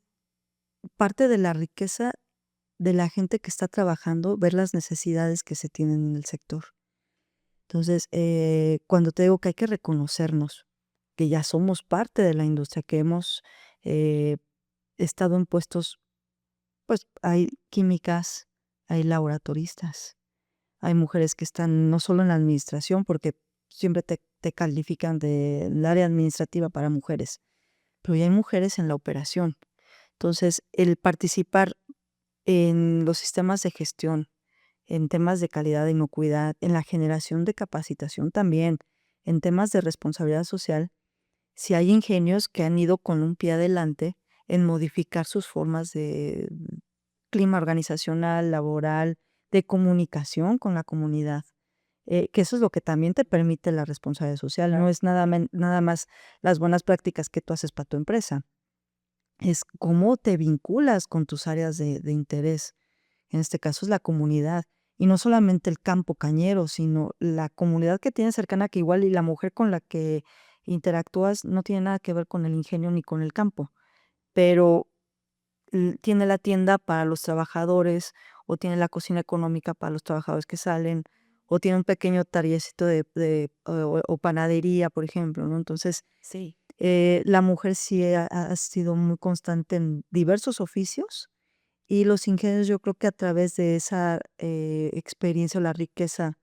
parte de la riqueza de la gente que está trabajando, ver las necesidades que se tienen en el sector. Entonces, cuando te digo que hay que reconocernos, que ya somos parte de la industria, que hemos, eh, estado en puestos, pues, hay químicas, hay laboratoristas, hay mujeres que están no solo en la administración, porque siempre te califican del área administrativa para mujeres, pero ya hay mujeres en la operación. Entonces, el participar en los sistemas de gestión, en temas de calidad e inocuidad, en la generación de capacitación también, en temas de responsabilidad social, si hay ingenios que han ido con un pie adelante en modificar sus formas de clima organizacional, laboral, de comunicación con la comunidad, que eso es lo que también te permite la responsabilidad social, no Claro. es nada más las buenas prácticas que tú haces para tu empresa, es cómo te vinculas con tus áreas de interés. En este caso es la comunidad, y no solamente el campo cañero, sino la comunidad que tienes cercana, que igual y la mujer con la que interactúas no tiene nada que ver con el ingenio ni con el campo, pero tiene la tienda para los trabajadores, o tiene la cocina económica para los trabajadores que salen, o tiene un pequeño tallercito o panadería, por ejemplo, ¿no? Entonces, Sí. la mujer sí ha sido muy constante en diversos oficios Y los ingenios, yo creo que a través de esa experiencia o la riqueza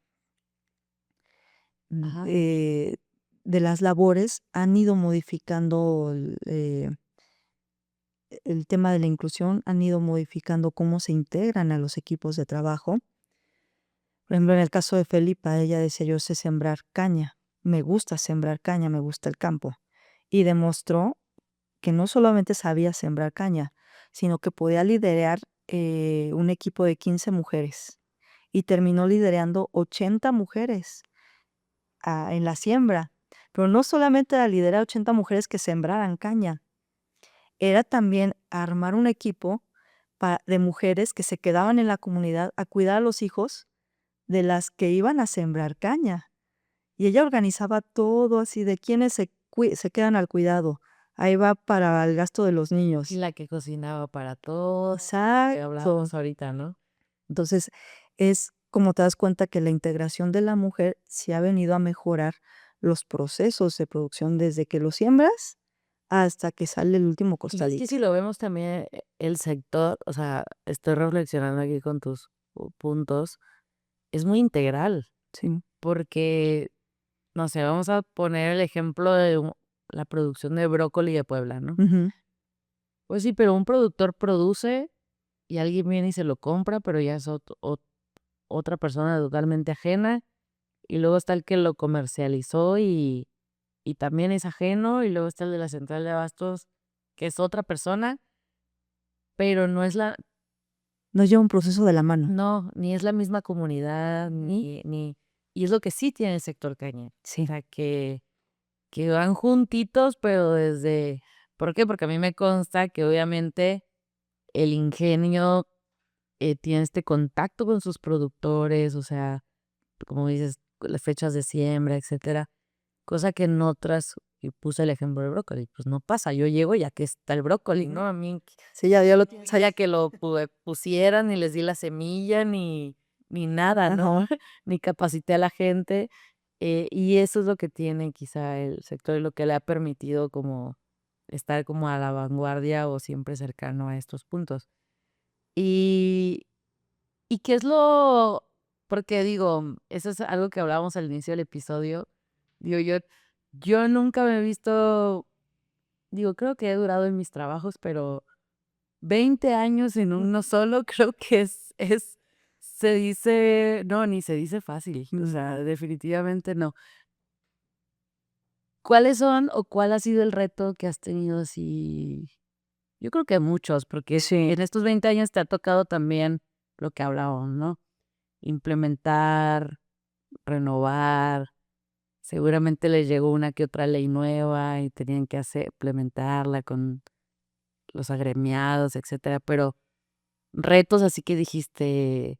Ajá. de las labores, han ido modificando el tema de la inclusión, han ido modificando cómo se integran a los equipos de trabajo. Por ejemplo, en el caso de Felipa, ella decía: "Yo sé sembrar caña, me gusta sembrar caña, me gusta el campo". Y demostró que no solamente sabía sembrar caña, sino que podía liderar, un equipo de 15 mujeres, y terminó liderando 80 mujeres, en la siembra. Pero no solamente era liderar 80 mujeres que sembraran caña, era también armar un equipo de mujeres que se quedaban en la comunidad a cuidar a los hijos de las que iban a sembrar caña. Y ella organizaba todo así de quiénes se quedan al cuidado. Ahí va para el gasto de los Y niños. la que cocinaba para todos, que Exacto. hablábamos ahorita, ¿no? Entonces, es como te das cuenta que la integración de la mujer sí ha venido a mejorar los procesos de producción desde que lo siembras hasta que sale el último Y es que costalito. si lo vemos también, el sector, o sea, estoy reflexionando aquí con tus puntos, es muy integral, Sí. porque, no sé, vamos a poner el ejemplo de la producción de brócoli de Puebla, ¿no? Ujú. Pues sí, pero un productor produce y alguien viene y se lo compra, pero ya es otra persona totalmente ajena, y luego está el que lo comercializó y también es ajeno, y luego está el de la central de abastos, que es otra persona, pero No lleva un proceso de la mano. no, ni es la misma comunidad, y es lo que sí tiene el sector cañero. O Sí. sea, que van juntitos, pero desde ¿por qué? Porque a mí me consta que obviamente el ingenio, tiene este contacto con sus productores, o sea, como dices, las fechas de siembra, etcétera, cosa que en otras, y puse el ejemplo del brócoli, pues no pasa, yo llego ya que está el brócoli, ¿no? A mí Sí, ya lo tienes ahí. sabía que lo pusieran, ni les di la semilla, ni nada, ¿no? Ajá. Ni capacité a la gente, y eso es lo que tiene quizá el sector y lo que le ha permitido como estar como a la vanguardia o siempre cercano a estos puntos. Y ¿Y qué es lo? Porque digo, eso es algo que hablábamos al inicio del episodio. Digo, yo nunca me he visto, digo, creo que he durado en mis trabajos, pero 20 años en uno solo, creo que se dice, no, ni se dice fácil, o sea, No. definitivamente no. ¿Cuáles son o cuál ha sido el reto que has tenido así? Yo creo que muchos, porque Sí. en estos 20 años te ha tocado también lo que hablábamos, ¿no? Implementar, renovar, seguramente les llegó una que otra ley nueva y tenían que implementarla con los agremiados, etcétera, pero retos así que dijiste: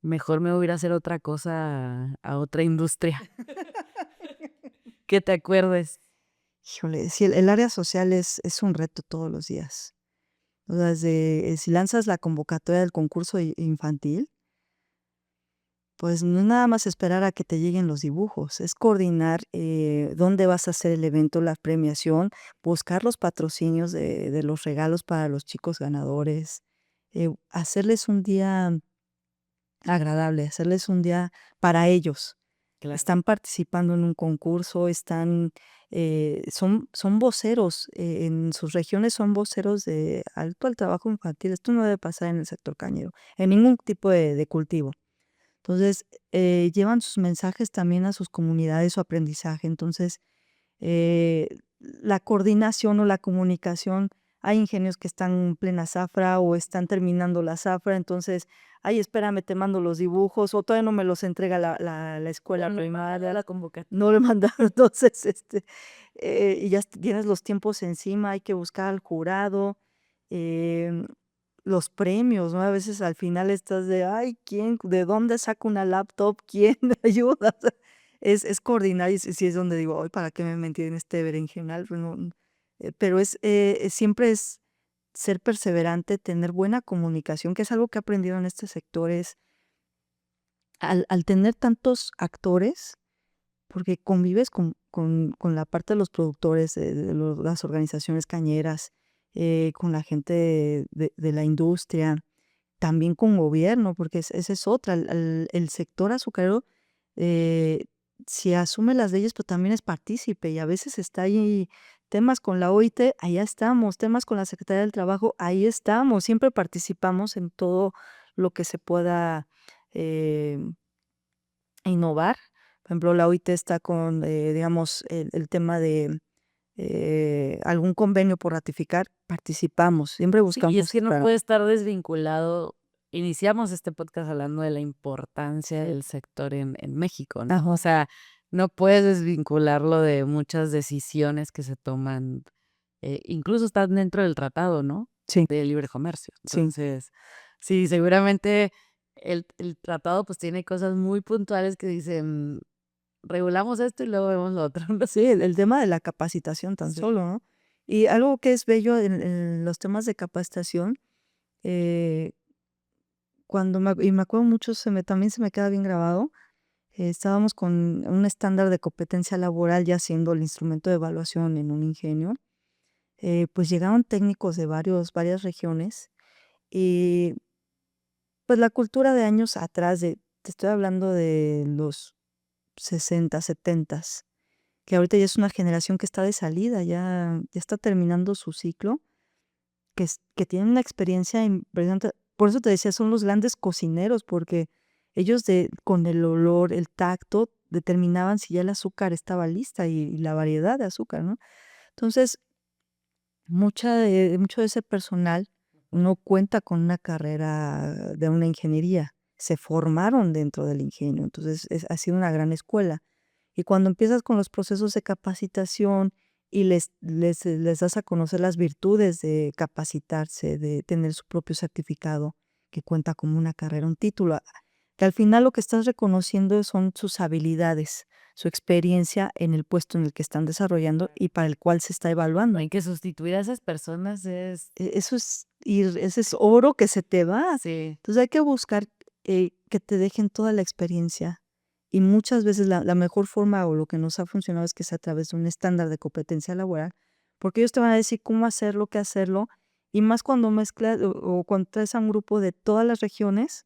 "Mejor me voy a ir a hacer otra cosa a otra industria", que te acuerdes. Híjole, sí, el área social es un reto todos los días. O sea, desde, si lanzas la convocatoria del concurso infantil, pues no es nada más esperar a que te lleguen los dibujos, es coordinar, dónde vas a hacer el evento, la premiación, buscar los patrocinios de los regalos para los chicos ganadores, hacerles un día agradable, hacerles un día para ellos. Claro. Están participando en un concurso, son voceros, en sus regiones son voceros de alto al trabajo infantil. Esto no debe pasar en el sector cañero, en ningún tipo de cultivo. Entonces, llevan sus mensajes también a sus comunidades, su aprendizaje. Entonces, la coordinación o la comunicación, hay ingenios que están en plena zafra o están terminando la zafra, entonces, ay, espérame, te mando los dibujos, o todavía no me los entrega la O escuela no primaria, la convocatoria. no le mandaron, entonces, y ya tienes los tiempos encima, hay que buscar al jurado, em, los premios, ¿no? A veces al final estás de: "Ay, ¿quién? ¿De dónde saco una laptop? ¿Quién me ayuda?". O sea, es coordinar y sí es donde digo: "Ay, ¿para qué me metí en este berenjenal?". Pues no, pero siempre es ser perseverante, tener buena comunicación, que es algo que he aprendido en este sector, es al tener tantos actores, porque convives con la parte de los productores, las organizaciones cañeras, con la gente de la industria. también con gobierno, porque esa es otra, el sector azucarero, si asume las leyes, pues también es partícipe y a veces está ahí temas con la OIT, allá estamos, temas con la Secretaría del Trabajo, ahí estamos, siempre participamos en todo lo que se pueda eh, innovar. Por ejemplo, la OIT está con, digamos, el tema de algún convenio por ratificar, participamos, siempre Sí, y es buscamos que no para puede estar desvinculado. Iniciamos este podcast hablando de la importancia del sector en México, ¿no? O ajá, sea, no puedes desvincularlo de muchas decisiones que se toman, incluso están dentro del tratado, ¿no? sí, De libre comercio. sí. Entonces, sí, seguramente el tratado pues tiene cosas muy puntuales que dicen, regulamos esto y luego vemos lo otro, ¿no? Sí, el tema de la capacitación tan Sí. solo, ¿no? Y algo que es bello en los temas de capacitación, eh, y me acuerdo mucho, también se me queda bien grabado, estábamos con un estándar de competencia laboral ya siendo el instrumento de evaluación en un ingenio, pues llegaron técnicos de varias regiones y pues la cultura de años atrás, te estoy hablando de los 60 70, que ahorita ya es una generación que está de salida, ya está terminando su ciclo, que tienen una experiencia impresionante. Por eso te decía, son los grandes cocineros, porque ellos con el olor, el tacto, determinaban si ya el azúcar estaba lista y la variedad de azúcar, ¿no? Entonces, mucho de ese personal no cuenta con una carrera de una ingeniería, se formaron dentro del ingenio, entonces ha sido una gran escuela. Y cuando empiezas con los procesos de capacitación y les das a conocer las virtudes de capacitarse, de tener su propio certificado, que cuenta como una carrera, un título, que al final lo que estás reconociendo son sus habilidades, su experiencia en el puesto en el que están desarrollando y para el cual se está No evaluando. hay que sustituir a esas personas es, Eso es ir, ese es oro que se te va. sí, Entonces hay que buscar que te dejen toda la experiencia. Y muchas veces la mejor forma o lo que nos ha funcionado es que sea a través de un estándar de competencia laboral, porque ellos te van a decir cómo hacerlo, qué hacerlo, y más cuando mezclas o cuando traes a un grupo de todas las regiones,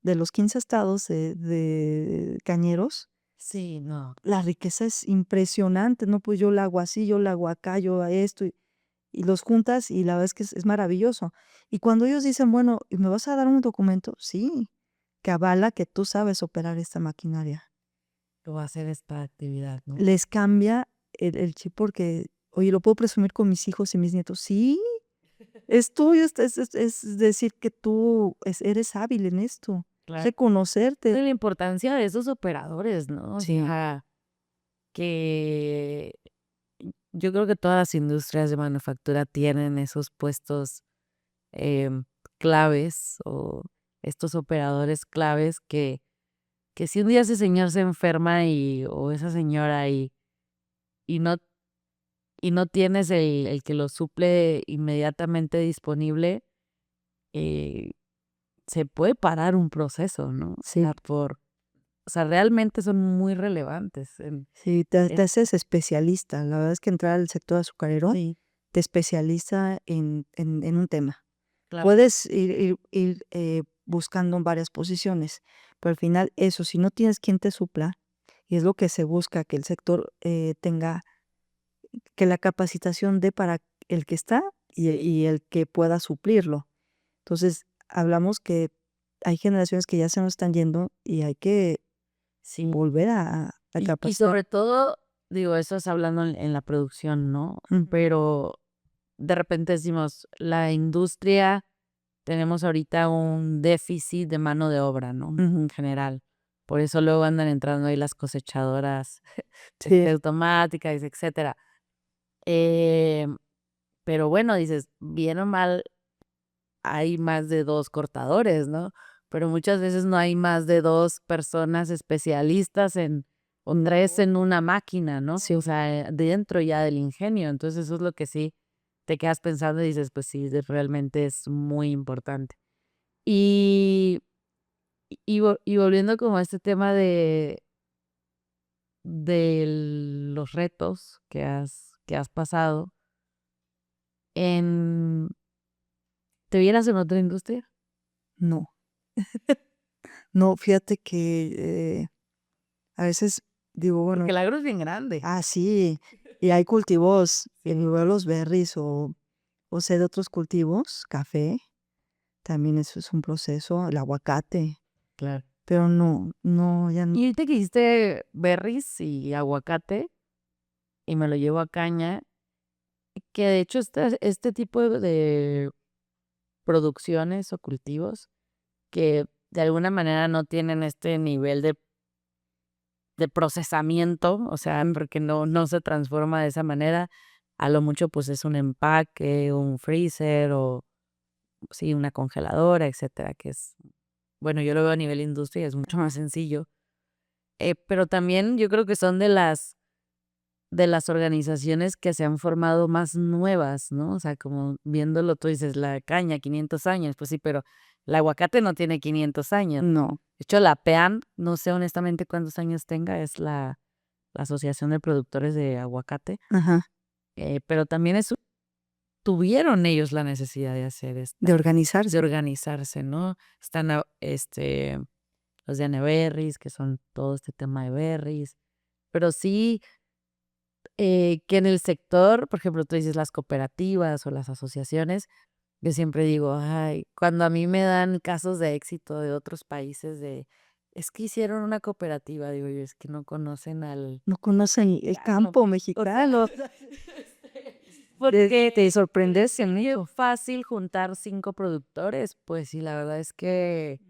de los 15 estados de cañeros, sí, no. la riqueza es impresionante, ¿no? Pues yo la hago así, yo la hago acá, yo a esto, y los juntas y la verdad es que es maravilloso. Y cuando ellos dicen, bueno, ¿y me vas a dar un documento? Sí, que avala que tú sabes operar esta maquinaria. Lo va a hacer esta actividad, ¿no? Les cambia el chip porque, oye, ¿lo puedo presumir con mis hijos y mis nietos? Sí, es tuyo, es decir que tú eres hábil en esto, Claro. reconocerte. De la importancia de esos operadores, ¿no? O Sí, sea, que yo creo que todas las industrias de manufactura tienen esos puestos em, claves o estos operadores claves que si un día ese señor se enferma o esa señora y no, y no tienes el que lo suple inmediatamente disponible, eh, se puede parar un proceso, ¿no? O sí, sea, o sea, realmente son muy relevantes sí, te en haces especialista. La verdad es que entrar al sector azucarero sí, te especializa en un tema. claro. Puedes ir, buscando en varias posiciones, pero al final eso, si no tienes quien te supla, y es lo que se busca, que el sector, tenga que la capacitación dé para el que está y el que pueda suplirlo. Entonces, hablamos que hay generaciones que ya se nos están yendo y hay que Sí. volver a Y capacitar. sobre todo, digo, eso es hablando en la producción, ¿no? Ujú, Pero de repente decimos, la industria, tenemos ahorita un déficit de mano de obra, ¿no? ujú. En general. Por eso luego andan entrando ahí las cosechadoras Sí, automáticas, etcétera. Em, pero bueno, dices, bien o mal, hay más de 2 cortadores, ¿no? Pero muchas veces no hay más de 2 personas especialistas o 3 no, en una máquina, ¿no? sí. O sea, dentro ya del ingenio. Entonces, eso es lo que sí te quedas pensando y dices, pues sí, realmente es muy importante. Y y volviendo como a este tema de los retos que has pasado, en ¿te vieras en otra industria? No. No, fíjate que a veces digo, bueno, Porque el agro es bien grande. sí, y hay cultivos, Sí. en lugar de los berries o sé de otros cultivos, café, también eso es un proceso, el aguacate, Claro. pero no, ya no. Y ahorita que dijiste berries y aguacate, y me lo llevo a caña, que de hecho este tipo de producciones o cultivos que de alguna manera no tienen este nivel de procesamiento, o sea, porque no se transforma de esa manera. A lo mucho, pues, es un empaque, un freezer o, sí, una congeladora, etcétera, que es, bueno, yo lo veo a nivel industria, es mucho más sencillo. Pero también yo creo que son de las organizaciones que se han formado más nuevas, ¿no? O sea, como viéndolo, tú dices, la caña, 500 años, pues sí, pero el aguacate no tiene 500 años. No, De hecho, la PEAN, no sé honestamente cuántos años tenga, es la Asociación de Productores de Aguacate, ajá, pero también tuvieron ellos la necesidad de hacer de de organizarse. organizarse, ¿no? Están los de Aneberries, que son todo este tema de berries, pero sí, que en el sector, por ejemplo, tú dices las cooperativas o las asociaciones, yo siempre digo, ay, cuando a mí me dan casos de éxito de otros países es que hicieron una cooperativa, digo yo, es que no conocen al No conocen el mexicano, campo o sea, mexicano. Te porque sorprendes en qué eso. fácil juntar 5 productores, pues sí, la verdad es que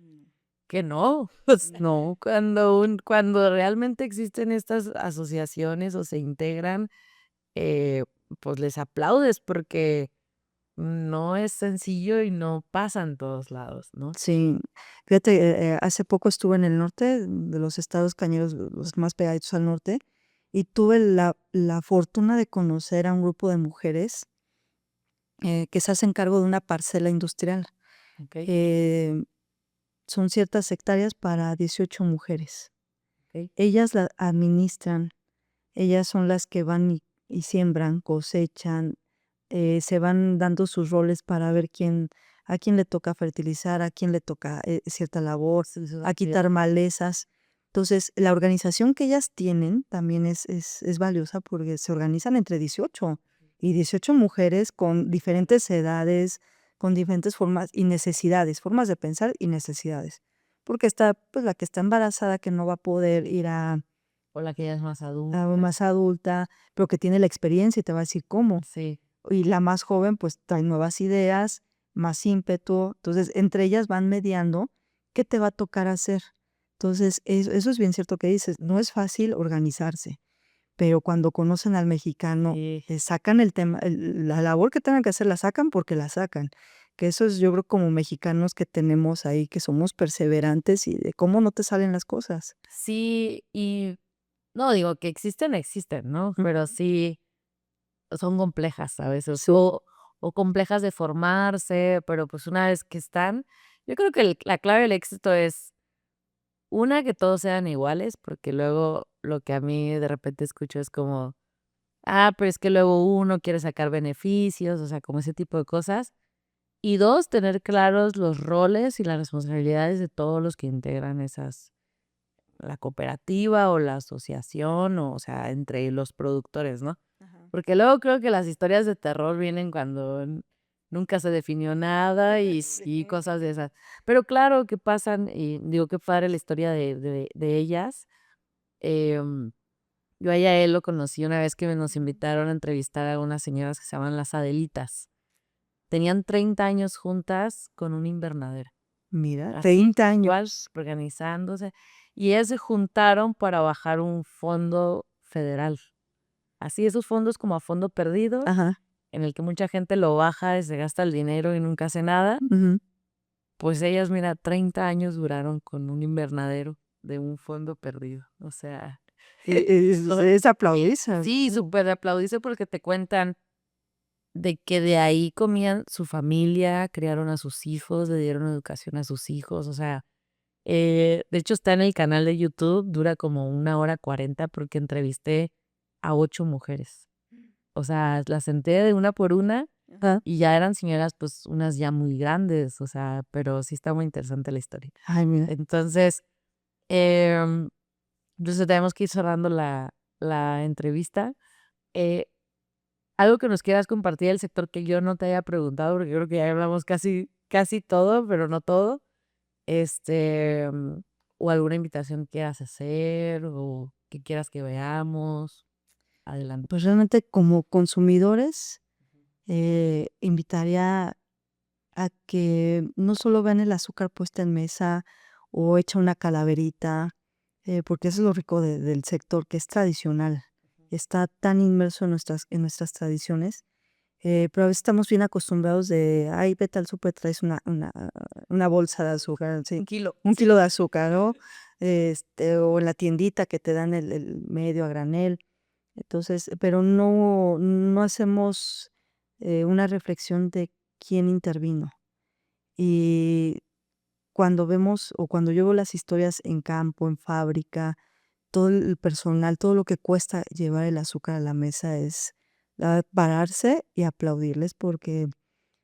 no, pues no, cuando realmente existen estas asociaciones o se integran, eh, pues les aplaudes porque no es sencillo y no pasa en todos lados, ¿no? Sí, fíjate, hace poco estuve en el norte de los estados cañeros, los más pegaditos al norte, y tuve la fortuna de conocer a un grupo de mujeres que se hacen cargo de una parcela industrial. Okey, Eh, Son ciertas hectáreas para 18 mujeres. okey. Ellas la administran, ellas son las que van y siembran, cosechan, se van dando sus roles para ver a quién le toca fertilizar, a quién le toca cierta labor, Sí, eso a sí, quitar malezas. Entonces, la organización que ellas tienen también es valiosa porque se organizan entre 18 y 18 mujeres con diferentes edades, con diferentes formas y necesidades, formas de pensar y necesidades. Porque está, pues, la que está embarazada que no va a poder ir o la que ya es más a adulta. más adulta, pero que tiene la experiencia y te va a decir cómo. Sí, Y la más joven, pues, trae nuevas ideas, más ímpetu. Entonces, entre ellas van mediando qué te va a tocar hacer. Entonces, eso es bien cierto que dices, no es fácil organizarse, pero cuando conocen al mexicano, sí. sacan el tema, la labor que tengan que hacer la sacan porque la sacan. Que eso es, yo creo, como mexicanos que tenemos ahí, que somos perseverantes y de cómo no te salen las cosas. Sí, y no digo que existen, ¿no? Pero Ujú. sí son complejas a veces, Sí, o complejas de formarse, pero, pues, una vez que están, yo creo que la clave del éxito es, una, que todos sean iguales, porque luego lo que a mí de repente escucho es como: "Ah, pero es que luego uno quiere sacar beneficios", o sea, como ese tipo de cosas. Y 2 tener claros los roles y las responsabilidades de todos los que integran la cooperativa o la asociación, o sea, entre los productores, ¿no? ajá. Porque luego creo que las historias de terror vienen cuando nunca se definió nada y sí, Sí. cosas de esas. Pero claro que pasan, y digo, qué padre la historia de ellas. Em, yo a ella él lo conocí una vez que nos invitaron a entrevistar a unas señoras que se llaman las Adelitas. Tenían 30 años juntas con un invernadero, Mira, así, 30 igual, años. organizándose, y ellas se juntaron para bajar un fondo federal. Así, esos fondos como a fondo perdido, Ajá, en el que mucha gente lo baja y se gasta el dinero y nunca hace nada, ujú. pues ellas, mira, 30 años duraron con un invernadero de un fondo perdido. O sea, Es aplaudirse. sí, súper aplaudirse porque te cuentan de que de ahí comían su familia, criaron a sus hijos, le dieron educación a sus hijos, o sea, de hecho está en el canal de YouTube, dura como 1 hora 40 porque entrevisté a 8 mujeres. O sea, las senté de una por una Ajá. y ya eran señoras, pues, unas ya muy grandes, o sea, pero sí está muy interesante la historia. Ay, mira. Entonces, em, entonces tenemos que ir cerrando la entrevista. Eh, algo que nos quieras compartir del sector que yo no te haya preguntado, porque creo que ya hablamos casi todo, pero no todo. Este, o alguna invitación que quieras hacer, o que quieras que veamos. Adelante. Pues realmente como consumidores, invitaría a que no solo vean el azúcar puesta en mesa o hecha una calaverita, porque eso es lo rico del sector, que es tradicional, está tan inmerso en nuestras tradiciones, pero a veces estamos bien acostumbrados de, ay, vete al súper, traes una bolsa de azúcar, sí, Un kilo, 1 kilo de azúcar, ¿no? O en la tiendita que te dan el medio a granel. Entonces, pero no hacemos, una reflexión de quién intervino. Y cuando vemos o cuando yo veo las historias en campo, en fábrica, todo el personal, todo lo que cuesta llevar el azúcar a la mesa es, pararse y aplaudirles porque,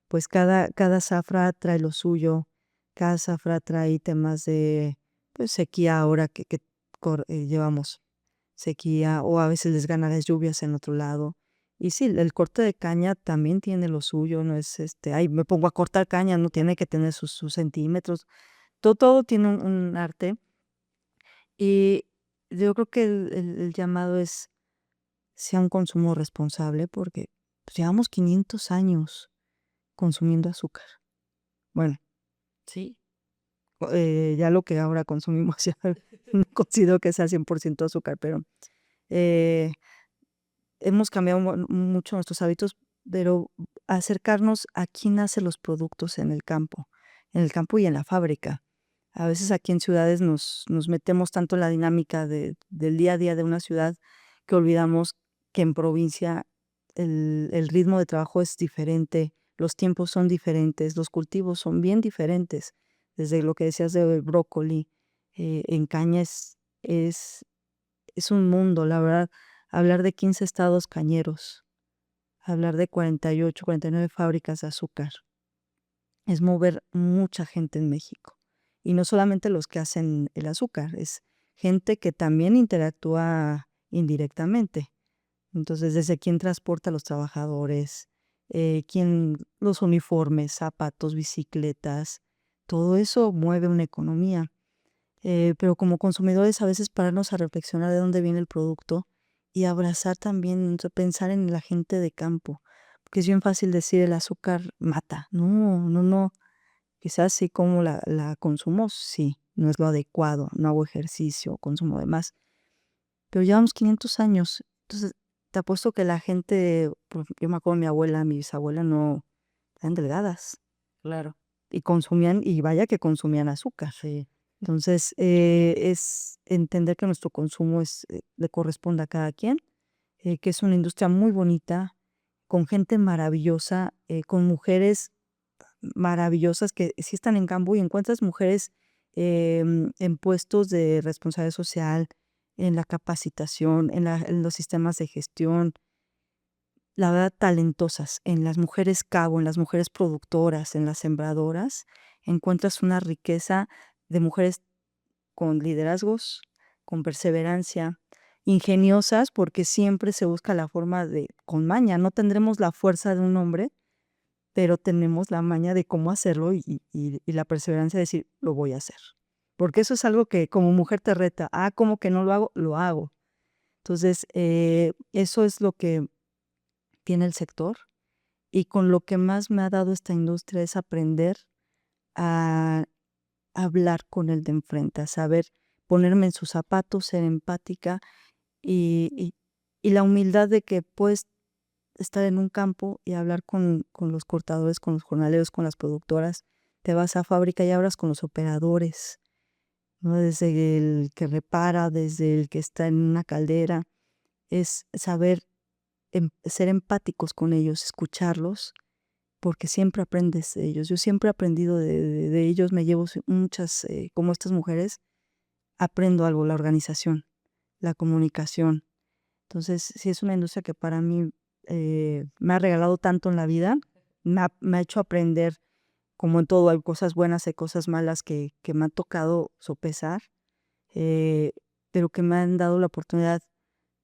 pues, cada zafra trae lo suyo, cada zafra trae temas de, pues, sequía ahora que llevamos sequía, o a veces les gana las lluvias en otro lado. Y sí, el corte de caña también tiene lo suyo, no es, ay, me pongo a cortar caña, no tiene que tener sus centímetros. Todo tiene un arte, y yo creo que el llamado es sea un consumo responsable, porque, pues, llevamos 500 años consumiendo azúcar. Bueno, Sí, ya lo que ahora consumimos ya no considero que sea 100% azúcar, pero, eh hemos cambiado mucho nuestros hábitos, pero acercarnos a quién hace los productos en el campo y en la fábrica. A veces aquí en ciudades nos metemos tanto en la dinámica del día a día de una ciudad que olvidamos que en provincia el ritmo de trabajo es diferente, los tiempos son diferentes, los cultivos son bien diferentes. Desde lo que decías del brócoli, en caña es un mundo, la verdad, hablar de 15 estados cañeros, hablar de 48, 49 fábricas de azúcar, es mover mucha gente en México. Y no solamente los que hacen el azúcar, es gente que también interactúa indirectamente. Entonces, desde quién transporta a los trabajadores, quién los uniformes, zapatos, bicicletas, todo eso mueve una economía. Pero como consumidores a veces pararnos a reflexionar de dónde viene el producto y abrazar también, o sea, pensar en la gente de campo, porque es bien fácil decir el azúcar mata. No, no, no. Quizás sí como la consumo, sí, no es lo adecuado, no hago ejercicio, consumo de más, pero llevamos 500 años. Entonces, te apuesto que la gente, yo me acuerdo de mi abuela, mi bisabuela, no, eran delgadas claro. y consumían, y vaya que consumían azúcar. Sí, Entonces, es entender que nuestro consumo le corresponde a cada quien, que es una industria muy bonita, con gente maravillosa, con mujeres maravillosas que sí están en campo y encuentras mujeres en puestos de responsabilidad social, en la capacitación, en los sistemas de gestión, la verdad, talentosas. En las mujeres cabo, en las mujeres productoras, en las sembradoras, encuentras una riqueza de mujeres con liderazgos, con perseverancia, ingeniosas, porque siempre se busca la forma de con maña. No tendremos la fuerza de un hombre, pero tenemos la maña de cómo hacerlo y la perseverancia de decir: "Lo voy a hacer". Porque eso es algo que como mujer te reta: "Ah, ¿cómo que no lo hago?". Lo hago. Entonces, eso es lo que tiene el sector, y con lo que más me ha dado esta industria es aprender a hablar con el de enfrente, a saber ponerme en sus zapatos, ser empática y y y la humildad de que puedes estar en un campo y hablar con los cortadores, con los jornaleros, con las productoras. Te vas a fábrica y hablas con los operadores, ¿no? Desde el que repara, desde el que está en una caldera. Es saber ser empáticos con ellos, escucharlos, porque siempre aprendes de ellos. Yo siempre he aprendido de ellos, me llevo muchas, como estas mujeres, aprendo algo, la organización, la comunicación. Entonces, sí es una industria que para mí, me ha regalado tanto en la vida, me ha hecho aprender, como en todo, hay cosas buenas, hay cosas malas que me han tocado sopesar, eh, pero que me han dado la oportunidad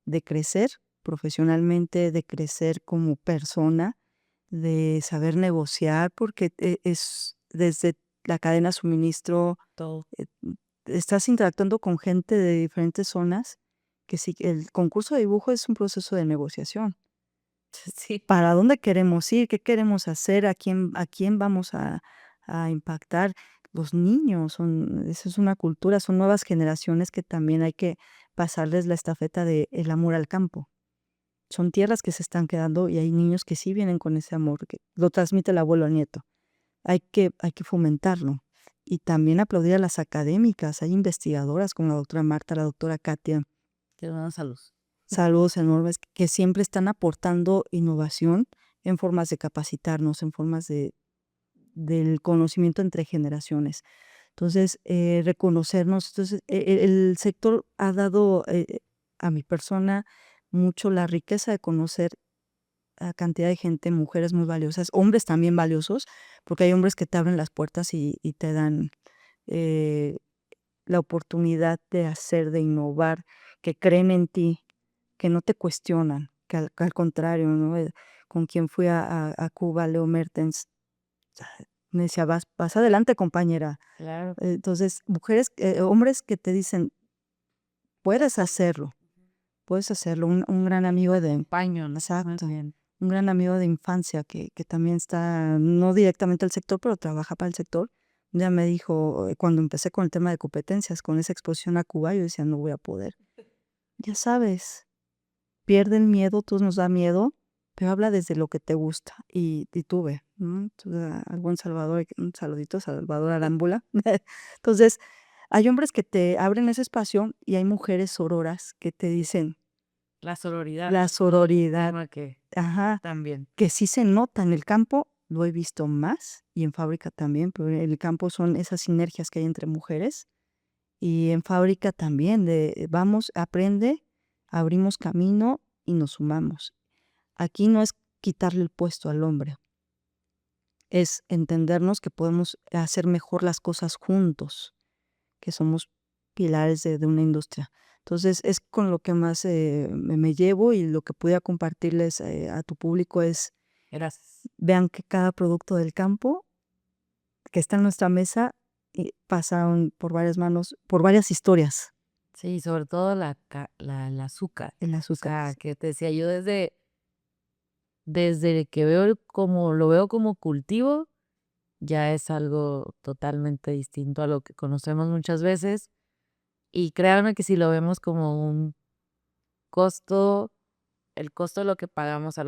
de crecer profesionalmente, de crecer como persona, de saber negociar, porque es desde la cadena de suministro, Todo. eh, estás interactuando con gente de diferentes zonas, que sí, el concurso de dibujo es un proceso de negociación. Sí. ¿Para dónde queremos ir? ¿Qué queremos hacer? ¿A quién vamos a impactar? Los niños son esa es una cultura, son nuevas generaciones que también hay que pasarles la estafeta de el amor al campo. Son tierras que se están quedando y hay niños que sí vienen con ese amor, que lo transmite el abuelo al nieto. Hay que fomentarlo. Y también aplaudir a las académicas. Hay investigadoras como la doctora Marta, la doctora Katia, Te dan salud. saludos enormes, que siempre están aportando innovación en formas de capacitarnos, en formas del conocimiento entre generaciones. Entonces, reconocernos. Entonces, el sector ha dado, a mi persona mucho la riqueza de conocer a cantidad de gente, mujeres muy valiosas, hombres también valiosos, porque hay hombres que te abren las puertas y te dan, eh, la oportunidad de hacer, de innovar, que creen en ti, que no te cuestionan, que al contrario, ¿no? Con quien fui a Cuba, Leo Mertens, me decía: "Vas adelante, compañera". Claro. Entonces, hombres que te dicen: "Puedes hacerlo, puedes hacerlo". Un gran amigo de Paño, ¿no? Más exacto, bien. un gran amigo de infancia que también está, no directamente al sector, pero trabaja para el sector. Un día me dijo, cuando empecé con el tema de competencias, con esa exposición a Cuba, yo decía: "No voy a poder". Ya sabes, pierde el miedo, todos nos da miedo, pero habla desde lo que te gusta. Y tuve, ¿no? Tuve al buen Salvador, un saludito a Salvador Arámbula. Entonces, hay hombres que te abren ese espacio y hay mujeres sororas que te dicen La sororidad, la sororidad, tema que ajá, también. que sí se nota en el campo, lo he visto más, y en fábrica también, pero en el campo son esas sinergias que hay entre mujeres, y en fábrica también, de vamos, aprende, abrimos camino y nos sumamos. Aquí no es quitarle el puesto al hombre, es entendernos que podemos hacer mejor las cosas juntos, que somos pilares de una industria. Entonces, es con lo que más, me llevo, y lo que pudiera compartirles, a tu público es: Gracias. vean que cada producto del campo que está en nuestra mesa, pasaron por varias manos, por varias historias, Sí, sobre todo el azúcar. el O azúcar. sea, que te decía yo desde que veo como lo veo como cultivo, ya es algo totalmente distinto a lo que conocemos muchas veces. Y créanme que si lo vemos como un costo, el costo de lo que pagamos a